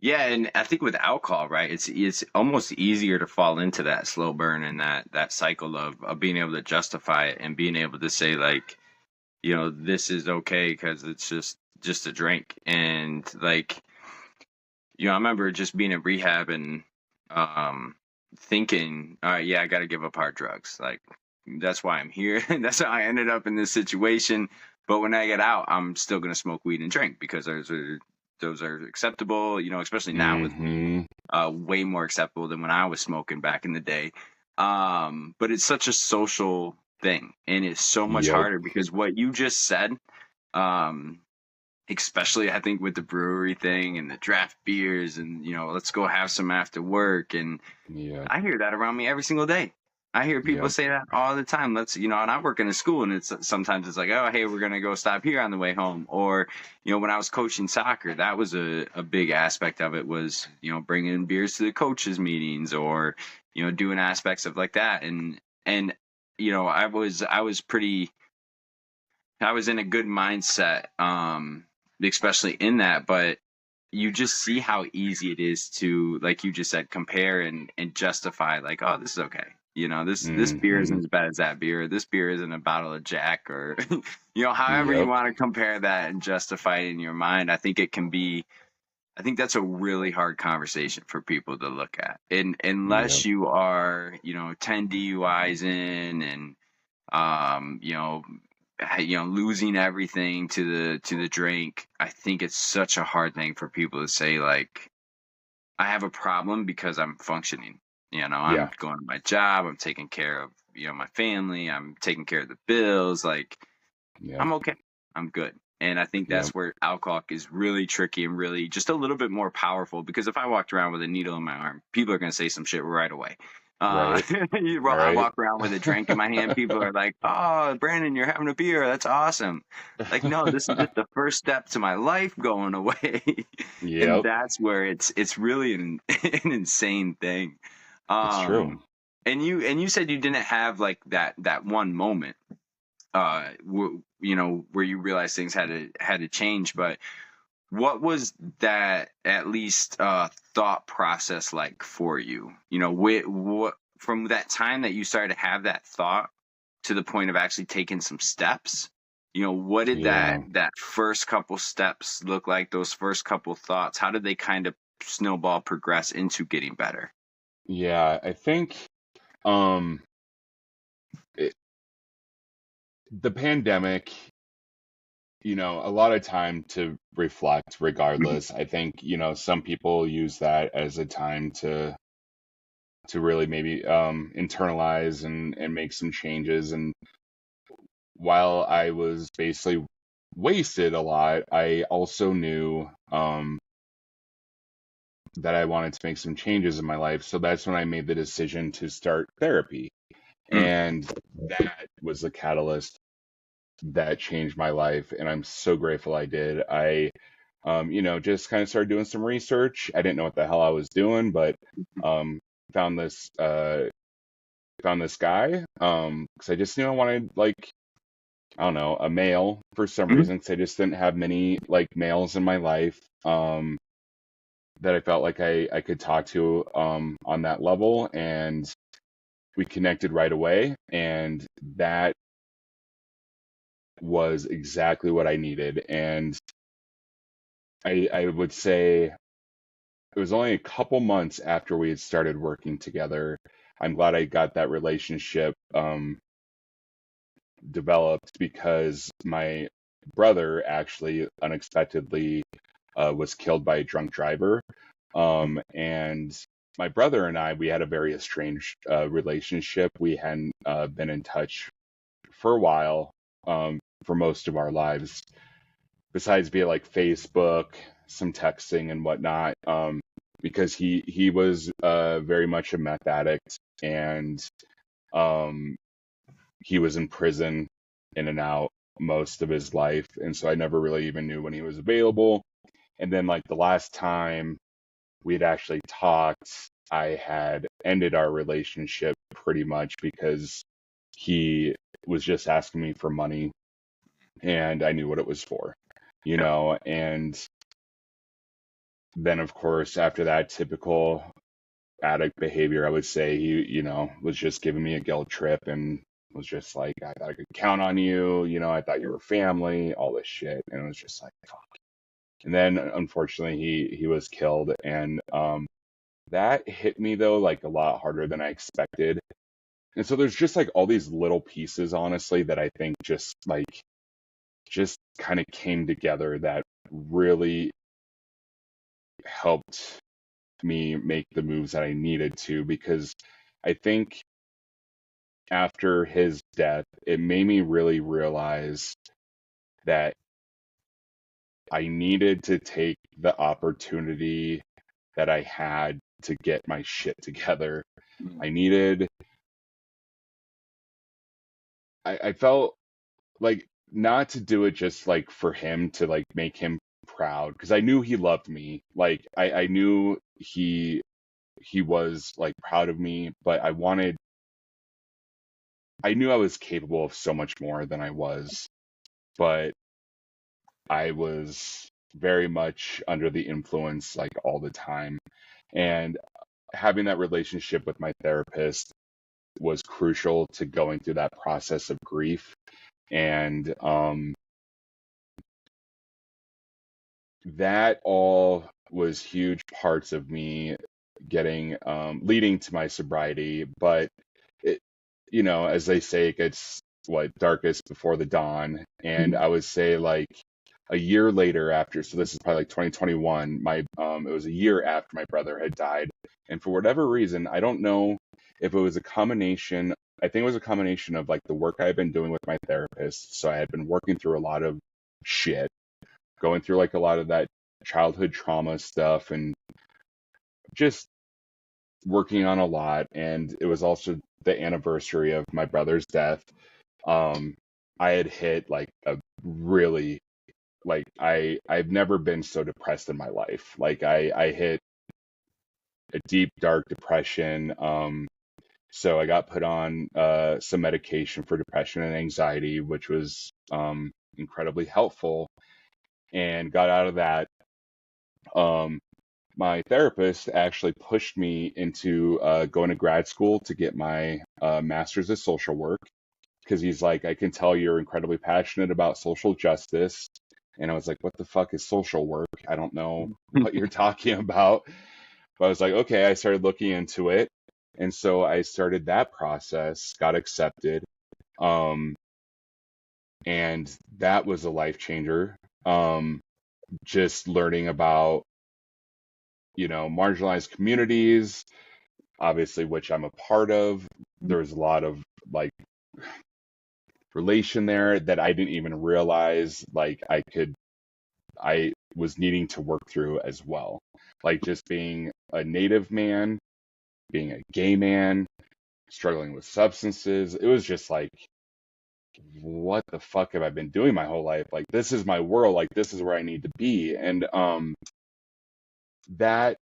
Yeah, and I think with alcohol, right, it's almost easier to fall into that slow burn and that cycle of being able to justify it and being able to say like, this is okay because it's just a drink. And like I remember just being in rehab and um, thinking, all right, yeah, I got to give up hard drugs. Like, that's why I'm here. That's how I ended up in this situation. But when I get out, I'm still going to smoke weed and drink because those are acceptable, especially now with weed, Mm-hmm. way more acceptable than when I was smoking back in the day. But it's such a social thing, and it's so much Yep. harder because what you just said, um, especially I think with the brewery thing and the draft beers and let's go have some after work, and Yep. I hear that around me every single day. I hear people Yep. say that all the time. And I work in a school, and it's sometimes it's like, oh, hey, we're gonna go stop here on the way home. Or, when I was coaching soccer, that was a big aspect of it was, bringing beers to the coaches meetings, or, doing aspects of like that. And I was in a good mindset, especially in that, but you just see how easy it is to, like you just said, compare and justify, like, oh, this is okay. This beer isn't Mm-hmm. as bad as that beer. This beer isn't a bottle of Jack, or however you Yep. want to compare that and justify it in your mind. I think that's a really hard conversation for people to look at. And Yep. unless you are, 10 DUIs in, and um, you know, losing everything to the drink. I think it's such a hard thing for people to say, like, I have a problem because I'm functioning. I'm Yeah. going to my job, I'm taking care of, my family, I'm taking care of the bills, like, Yep. I'm okay. I'm good. And I think Yep. that's where alcohol is really tricky and really just a little bit more powerful, because if I walked around with a needle in my arm, people are going to say some shit right away. Right. I Right. walk around with a drink in my hand, people are like, oh, Brandon, you're having a beer. That's awesome. Like, no, this is just the first step to my life going away. And Yep. that's where it's really an insane thing. It's true. Um, and you said you didn't have like that one moment where you realize things had to change. But what was that, at least thought process, like for you? What, from that time that you started to have that thought to the point of actually taking some steps? What did that Yeah. that first couple steps look like? Those first couple thoughts, how did they kind of snowball progress into getting better? Yeah. I think um it, the pandemic, a lot of time to reflect regardless. I think, some people use that as a time to really maybe internalize and make some changes. And while I was basically wasted a lot, I also knew that I wanted to make some changes in my life. So that's when I made the decision to start therapy. Mm, And that was the catalyst that changed my life. And I'm so grateful I did. I, just kind of started doing some research. I didn't know what the hell I was doing, but um, found this guy because I just knew I wanted, like, I don't know, a male for some mhm. reason. 'Cause I just didn't have many like males in my life that I felt like I could talk to on that level, and we connected right away, and that was exactly what I needed. And I would say it was only a couple months after we had started working together. I'm glad I got that relationship developed because my brother actually unexpectedly was killed by a drunk driver. And my brother and I, we had a very estranged relationship. We hadn't been in touch for a while, for most of our lives, besides via like Facebook, some texting and whatnot. Because he was very much a meth addict, and um, he was in prison in and out most of his life, and so I never really even knew when he was available. And then like the last time we had actually talked, I had ended our relationship pretty much because he was just asking me for money, and I knew what it was for, Yeah. and then of course after that, typical addict behavior, I would say, he, was just giving me a guilt trip and was just like, I thought I could count on you, I thought you were family, all this shit. And it was just like, fuck. And then unfortunately he was killed. And that hit me though like a lot harder than I expected. And so there's just like all these little pieces, honestly, that I think just kind of came together that really helped me make the moves that I needed to, because I think after his death, it made me really realize that I needed to take the opportunity that I had to get my shit together. I needed, I felt like not to do it just like for him to like make him proud, because I knew he loved me. Like I knew he was like proud of me, but I knew I was capable of so much more than I was, but I was very much under the influence like all the time. And having that relationship with my therapist was crucial to going through that process of grief. And that all was huge parts of me getting leading to my sobriety. But it, as they say, it gets what darkest before the dawn. And I would say like a year later after, so this is probably like 2021, my it was a year after my brother had died. And for whatever reason, I don't know if it was a combination. I think it was a combination of like the work I had been doing with my therapist. So I had been working through a lot of shit, going through like a lot of that childhood trauma stuff, and just working on a lot. And it was also the anniversary of my brother's death. um I had hit like a really, like I've never been so depressed in my life. Like I hit a deep dark depression. So I got put on some medication for depression and anxiety, which was incredibly helpful, and got out of that. um my therapist actually pushed me into going to grad school to get my master's of social work, because he's like, I can tell you're incredibly passionate about social justice. And I was like, what the fuck is social work? I don't know what you're talking about. But I was like, okay, I started looking into it. And so I started that process, got accepted. Um, and that was a life changer. Just learning about, marginalized communities, obviously, which I'm a part of. There's a lot of like relation there that I didn't even realize like I was needing to work through as well. Like just being a native man, being a gay man, struggling with substances. It was just like, what the fuck have I been doing my whole life? Like this is my world. Like this is where I need to be. And that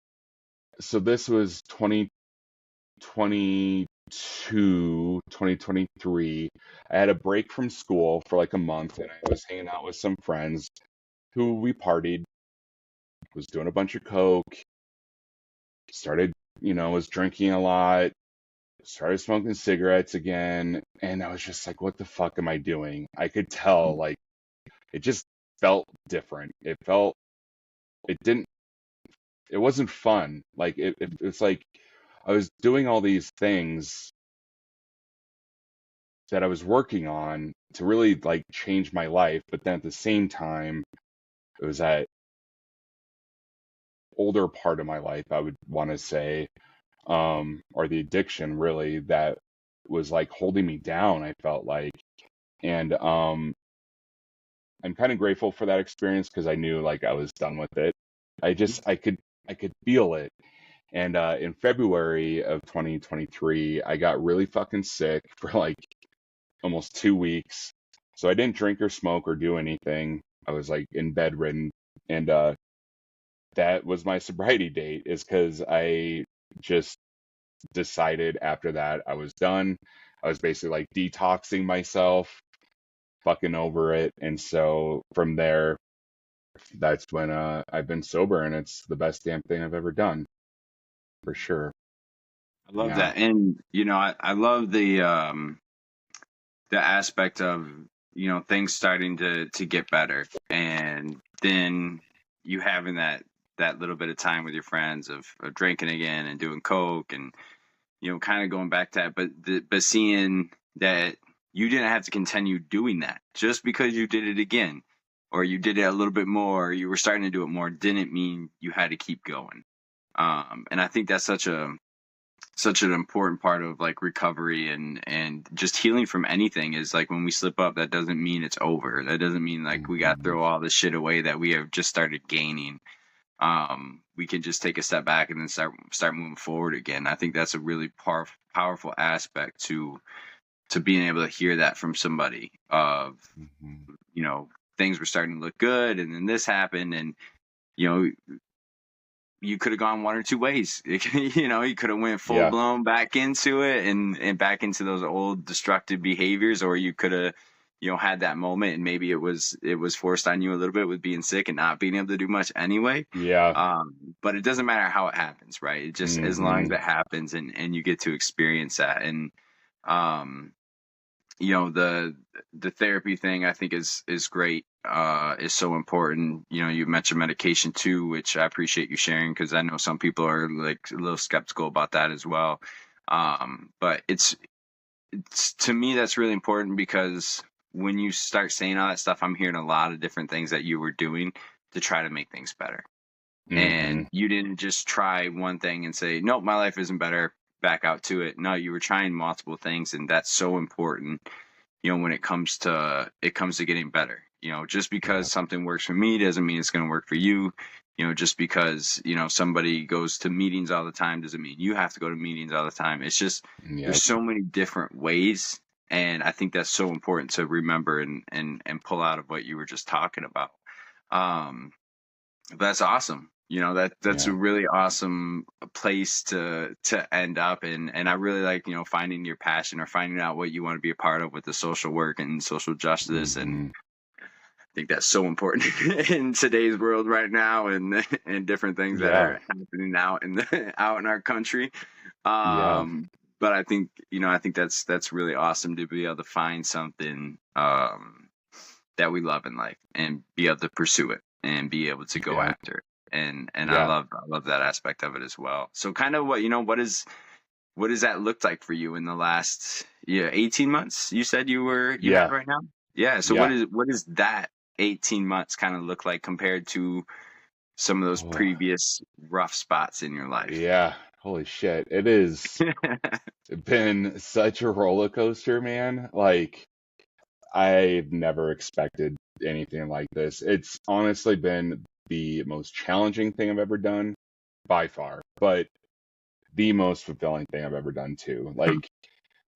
so this was 2022, 2023. I had a break from school for like a month, and I was hanging out with some friends who we partied, was doing a bunch of coke, started, was drinking a lot, started smoking cigarettes again. And I was just like, what the fuck am I doing? I could tell, like, it just felt different. It didn't, it wasn't fun. Like, it's like I was doing all these things that I was working on to really like change my life. But then at the same time, it was that older part of my life, I would want to say, or the addiction really, that was like holding me down, I felt like. And I'm kind of grateful for that experience, because I knew like I was done with it. I could feel it. And in February of 2023, I got really fucking sick for like almost 2 weeks. So I didn't drink or smoke or do anything. I was like in bedridden. And that was my sobriety date, is because I just decided after that I was done. I was basically like detoxing myself, fucking over it. And so from there, that's when I've been sober, and it's the best damn thing I've ever done, for sure. I love Yeah. that. And I love the aspect of things starting to get better, and then you having that little bit of time with your friends of drinking again and doing coke and kind of going back to that, but seeing that you didn't have to continue doing that just because you did it again, or you did it a little bit more, or you were starting to do it more, didn't mean you had to keep going. And I think that's such an important part of like recovery and just healing from anything is like when we slip up, that doesn't mean it's over. That doesn't mean like we got to Hmm. throw all the shit away that we have just started gaining. We can just take a step back and then start moving forward again. I think that's a really powerful aspect to being able to hear that from somebody of, Hmm. you know, things were starting to look good and then this happened and, you know, you could have gone one or two ways. You could have went full Yeah. blown back into it and back into those old destructive behaviors, or you could have, had that moment and maybe it was forced on you a little bit with being sick and not being able to do much anyway. Yeah. But it doesn't matter how it happens, right? It just as long as Hmm. it happens and you get to experience that. And um, the therapy thing I think is great, is so important. You mentioned medication too, which I appreciate you sharing because I know some people are like a little skeptical about that as well. But it's to me that's really important because when you start saying all that stuff, I'm hearing a lot of different things that you were doing to try to make things better, Hmm. and you didn't just try one thing and say nope, my life isn't better, back out to it. No, you were trying multiple things, and that's so important, when it comes to getting better. Just Yeah. because something works for me doesn't mean it's going to work for you. Just because somebody goes to meetings all the time doesn't mean you have to go to meetings all the time. It's just Yep. there's so many different ways, and I think that's so important to remember and pull out of what you were just talking about. um that's awesome. That's a Yeah. really awesome place to end up in. And I really like, finding your passion or finding out what you want to be a part of with the social work and social justice. And Hmm. I think that's so important in today's world right now, and different things that Yeah. are happening out in out in our country. Yeah. But I think that's really awesome to be able to find something that we love in life and be able to pursue it and be able to go Yeah. after it. And I Yeah. love that aspect of it as well. So kind of what does that look like for you in the last 18 months you said you had Yeah. right now? Yeah. So Yeah. what is that 18 months kind of look like compared to some of those Oh, previous rough spots in your life? yeah. Holy shit. It is been such a roller coaster, man. Like, I've never expected anything like this. It's honestly been the most challenging thing I've ever done by far, but the most fulfilling thing I've ever done too. Like,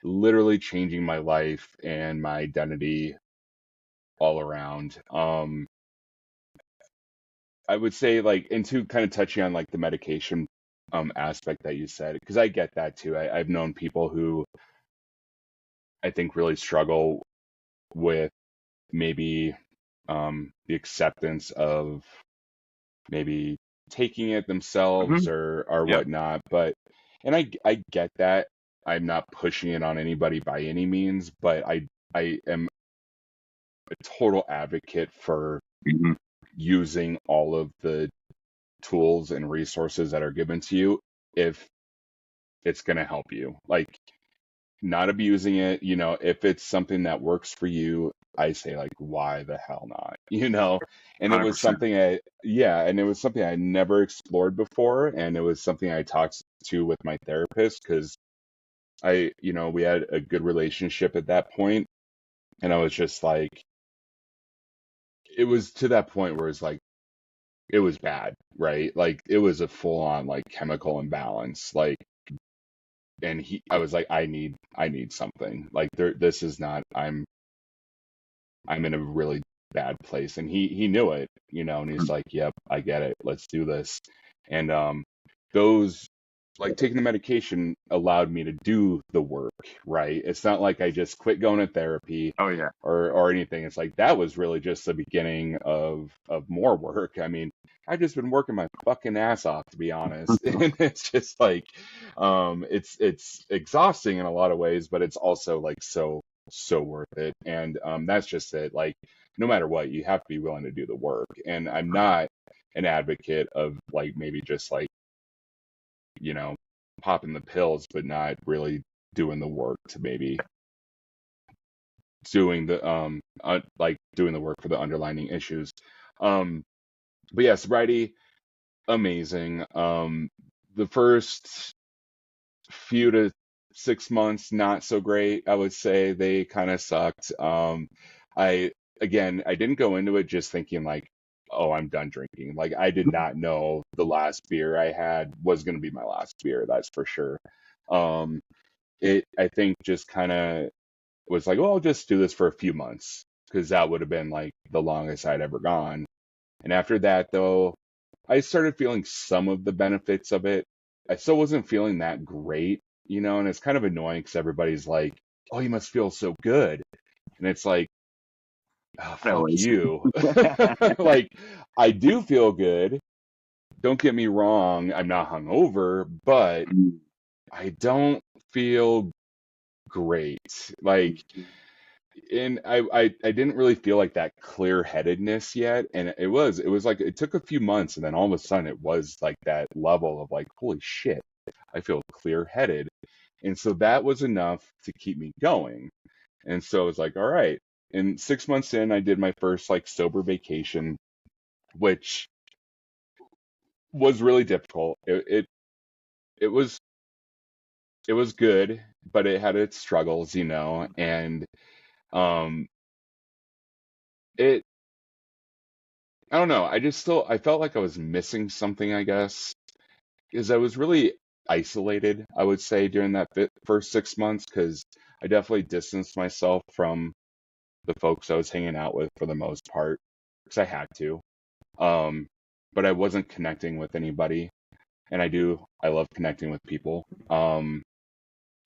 literally changing my life and my identity all around. I would say, like, into kind of touching on like the medication aspect that you said, because I get that too. I've known people who I think really struggle with maybe the acceptance of maybe taking it themselves Mhm. or Yep. whatnot. But and I get that. I'm not pushing it on anybody by any means, but I am a total advocate for Mhm. using all of the tools and resources that are given to you if it's going to help you. Like, not abusing it, if it's something that works for you, I say, like, why the hell not? And it was 100%. something and it was something I never explored before, and it was something I talked to with my therapist because we had a good relationship at that point, and I was just like, it was to that point where it's like it was bad, right? Like, it was a full on like chemical imbalance, like, and I was like, I need something. Like, this is not, I'm in a really bad place. And he knew it, and he's like, yep, I get it. Let's do this. And those like taking the medication allowed me to do the work, right? It's not like I just quit going to therapy Oh yeah. or anything. It's like that was really just the beginning of more work. I mean, I've just been working my fucking ass off, to be honest. And it's just like it's exhausting in a lot of ways, but it's also like so worth it. And that's just it. Like, no matter what, you have to be willing to do the work. And I'm not an advocate of like maybe just like, you know, popping the pills, but not really doing the work to maybe doing the like doing the work for the underlying issues. Um, but yeah, sobriety, amazing. The first few to 6 months, not so great. I would say they kind of sucked. I again, I didn't go into it just thinking like, oh, I'm done drinking. Like I did not know the last beer I had was going to be my last beer. That's for sure. Um, it I think just kind of was like, well, I'll just do this for a few months because that would have been like the longest I'd ever gone. And after that, though, I started feeling some of the benefits of it. I still wasn't feeling that great, and it's kind of annoying because everybody's like, oh, you must feel so good. And it's like, oh, Not fuck always. you. Like, I do feel good. Don't get me wrong. I'm not hungover, but I don't feel great. Like, and I didn't really feel like that clear-headedness yet, and it was like it took a few months, and then all of a sudden it was like that level of like, holy shit, I feel clear-headed. And so that was enough to keep me going. And so it's like, all right. And 6 months in, I did my first like sober vacation, which was really difficult. It was good, but it had its struggles, and um it I don't know. I felt like I was missing something, I guess, because I was really isolated, I would say, during that first 6 months, because I definitely distanced myself from the folks I was hanging out with for the most part, because I had to. Um, but I wasn't connecting with anybody, and I love connecting with people.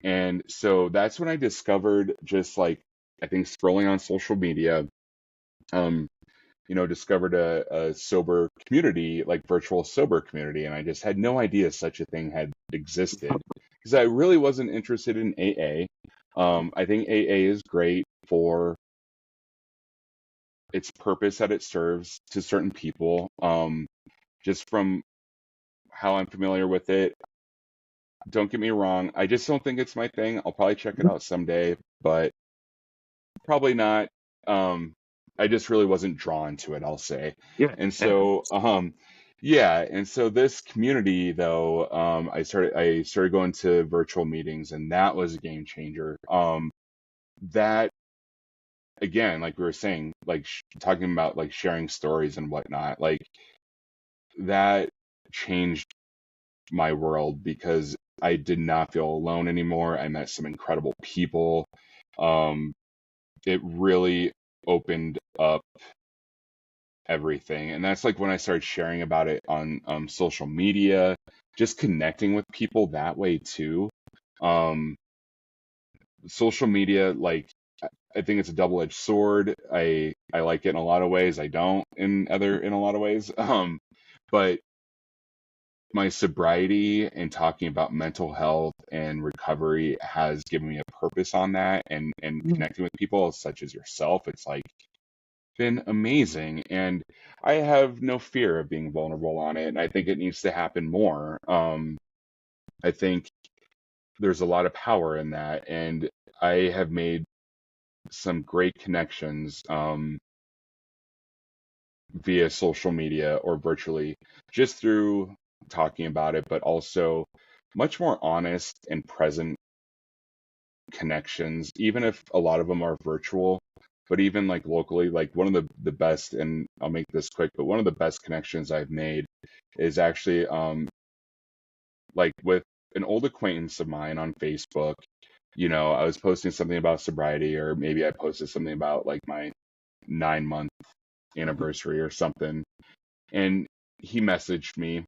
And so that's when I discovered just like, I think scrolling on social media, um, discovered a sober community, like virtual sober community, and I just had no idea such a thing had existed because I really wasn't interested in AA. I think AA is great for its purpose that it serves to certain people. Just from how I'm familiar with it, don't get me wrong, I just don't think it's my thing. I'll probably check it out someday, but probably not. I just really wasn't drawn to it, I'll say. Yeah, And yeah. so, yeah, and so this community though, I started going to virtual meetings, and that was a game changer. That again, like we were saying, like talking about like sharing stories and whatnot, like that changed my world because I did not feel alone anymore. I met some incredible people. Um, it really opened up everything. And that's like when I started sharing about it on social media, just connecting with people that way too. Um, Social media, like I think it's a double-edged sword. I like it in a lot of ways. I don't in a lot of ways. But my sobriety and talking about mental health and recovery has given me a purpose on that, and connecting with people such as yourself. It's like been amazing, and I have no fear of being vulnerable on it, and I think it needs to happen more. I think there's a lot of power in that, and I have made some great connections via social media or virtually, just through talking about it, but also much more honest and present connections, even if a lot of them are virtual. But even like locally, like one of the best, and I'll make this quick, but one of the best connections I've made is actually like with an old acquaintance of mine on Facebook. I was posting something about sobriety, or maybe I posted something about like my 9-month anniversary or something, and he messaged me,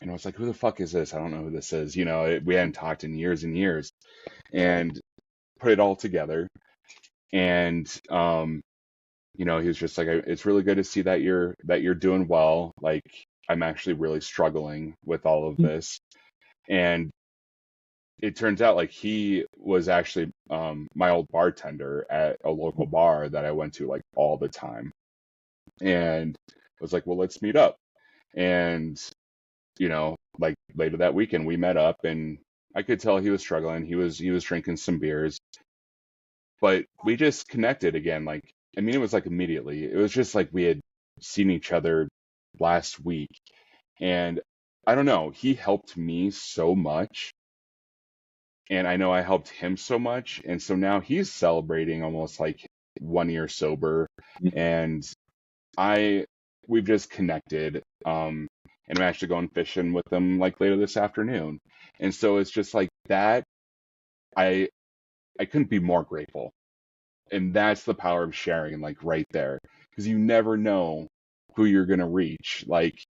and I was like, who the fuck is this? I don't know who this is. We hadn't talked in years and years, and put it all together. And he was just like, it's really good to see that you're doing well. Like, I'm actually really struggling with all of this. And it turns out like he was actually my old bartender at a local bar that I went to like all the time, and was like, well, let's meet up. And like later that weekend we met up, and I could tell he was struggling. He was drinking some beers, but we just connected again. Like, I mean, it was like immediately. It was just like we had seen each other last week, and I don't know, he helped me so much, and I know I helped him so much, and so now he's celebrating almost like 1 year sober, and I we've just connected. And I'm actually going fishing with them like later this afternoon. And so it's just like that. I I couldn't be more grateful. And that's the power of sharing, like right there. Because you never know who you're gonna reach. Like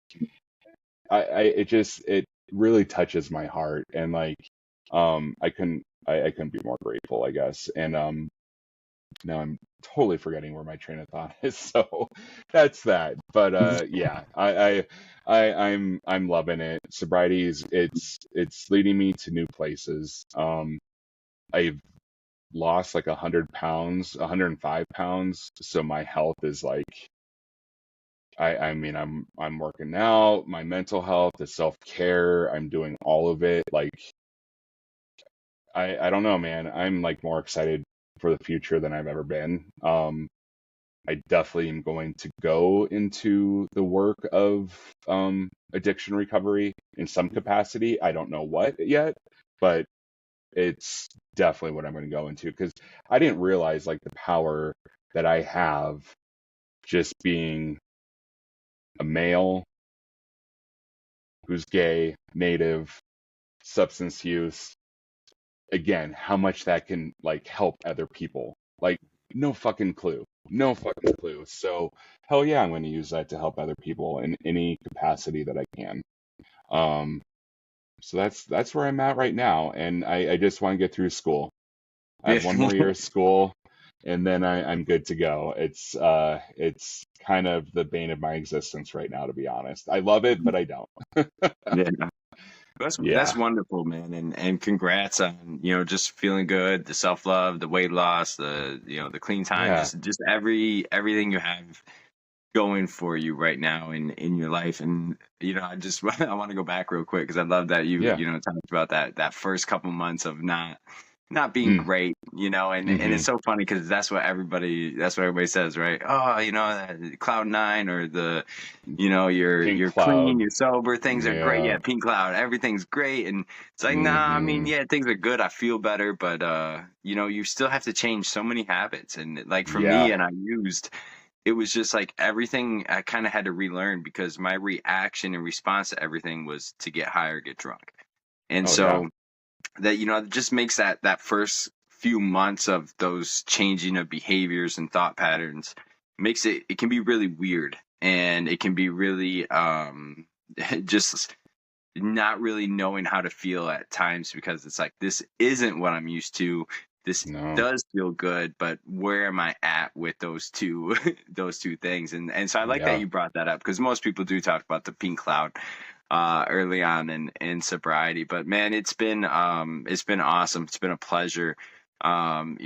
it really touches my heart, and like I couldn't be more grateful, I guess. And now I'm totally forgetting where my train of thought is. So that's that. But yeah, I'm loving it. Sobriety is it's leading me to new places. I've lost like 100 pounds, 105 pounds. So my health is like I mean I'm working out, my mental health, the self care, I'm doing all of it. Like I don't know, man. I'm like more excited for the future than I've ever been. I definitely am going to go into the work of addiction recovery in some capacity. I don't know what yet, but it's definitely what I'm going to go into, because I didn't realize like the power that I have just being a male who's gay, native, substance use. Again, how much that can like help other people. Like, no fucking clue. No fucking clue. So hell yeah, I'm going to use that to help other people in any capacity that I can. Um, so that's where I'm at right now, and I just want to get through school. I Yeah. have 1 more year of school, and then I'm good to go. It's kind of the bane of my existence right now, to be honest. I love it, but I don't. Yeah. That's Yeah, wonderful, man, and congrats on just feeling good, the self love, the weight loss, the clean time, yeah, just everything you have going for you right now in your life. And I just I want to go back real quick because I love that you yeah. talked about that first couple months of not being Mm, great, and mm-hmm. it's so funny because that's what everybody says, right? Oh, cloud nine, or Pink you're clean, cloud. you're sober, things are great. Yeah. Yeah, pink cloud, everyth's great. And it's like, nah, I mean, Mm-hmm. yeah, things are good, I feel better, but you still have to change so many habits. And like for me, Yeah. and it was just like everything I kind of had to relearn, because my reaction and response to everything was to get high or get drunk. And Oh yeah. so that it just makes that first few months of those changing of behaviors and thought patterns, makes it can be really weird, and it can be really just not really knowing how to feel at times, because it's like, this isn't what I'm used to. This No. does feel good, but where am I at with those two those two things? And so I like that Yeah. you brought that up, because most people do talk about the pink cloud early on in sobriety. But man, it's been awesome. It's been a pleasure, talking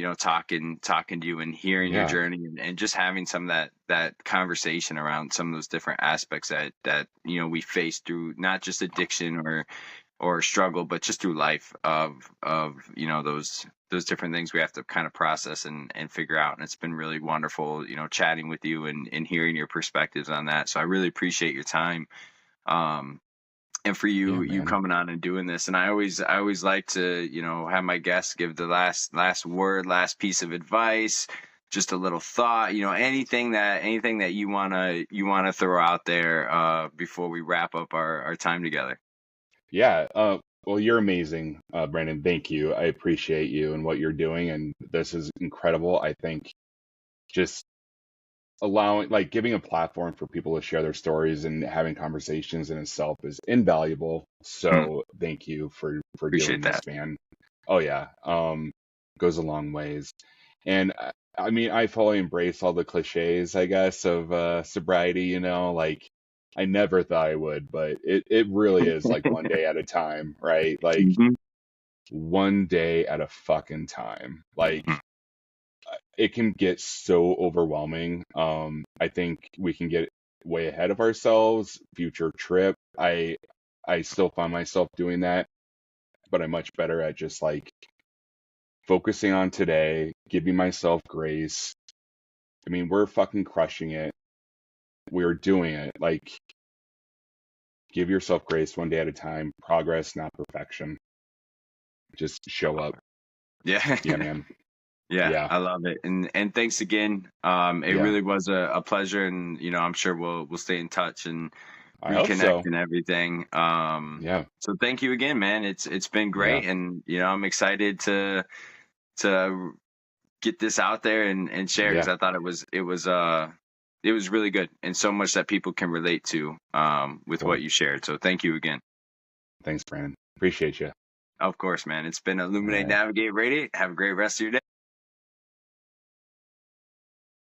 to you and hearing your Yeah. journey, and just having some of that conversation around some of those different aspects that we face through, not just addiction or struggle, but just through life, of those different things we have to kind of process and figure out. And it's been really wonderful, chatting with you and hearing your perspectives on that. So I really appreciate your time. Um, and for Yeah, you man. coming on and doing this. And I always like to have my guests give the last word, last piece of advice, just a little thought, anything that you want to throw out there before we wrap up our time together. Yeah. Well, you're amazing, Brandon. Thank you. I appreciate you and what you're doing, and this is incredible. I think just allowing, like, giving a platform for people to share their stories and having conversations in itself is invaluable. Hmm, So thank you for doing appreciate this, that. man. Oh yeah. Goes a long ways. And I mean, I fully embrace all the cliches, I guess, of sobriety, like I never thought I would, but it really is like one day at a time, right? Like Hmm. one day at a fucking time. Like, Mhm. it can get so overwhelming. I think we can get way ahead of ourselves. Future trip. I still find myself doing that, but I'm much better at just like focusing on today, giving myself grace. I mean, we're fucking crushing it. We're doing it. Like, give yourself grace one day at a time. Progress, not perfection. Just show up. Yeah. Yeah, man. Yeah, Yeah. I love it. And thanks again. It Yeah. really was a pleasure, and I'm sure we'll stay in touch and I hope reconnect so. and everything. Yeah. So thank you again, man. It's been Yeah. great, and I'm excited to get this out there and share, because Yeah. I thought it was really good, and so much that people can relate to with Cool. what you shared. So thank you again. Thanks, Brandon. Appreciate you. Of course, man. It's been All Illuminate, right. Navigate, Radiate. Have a great rest of your day.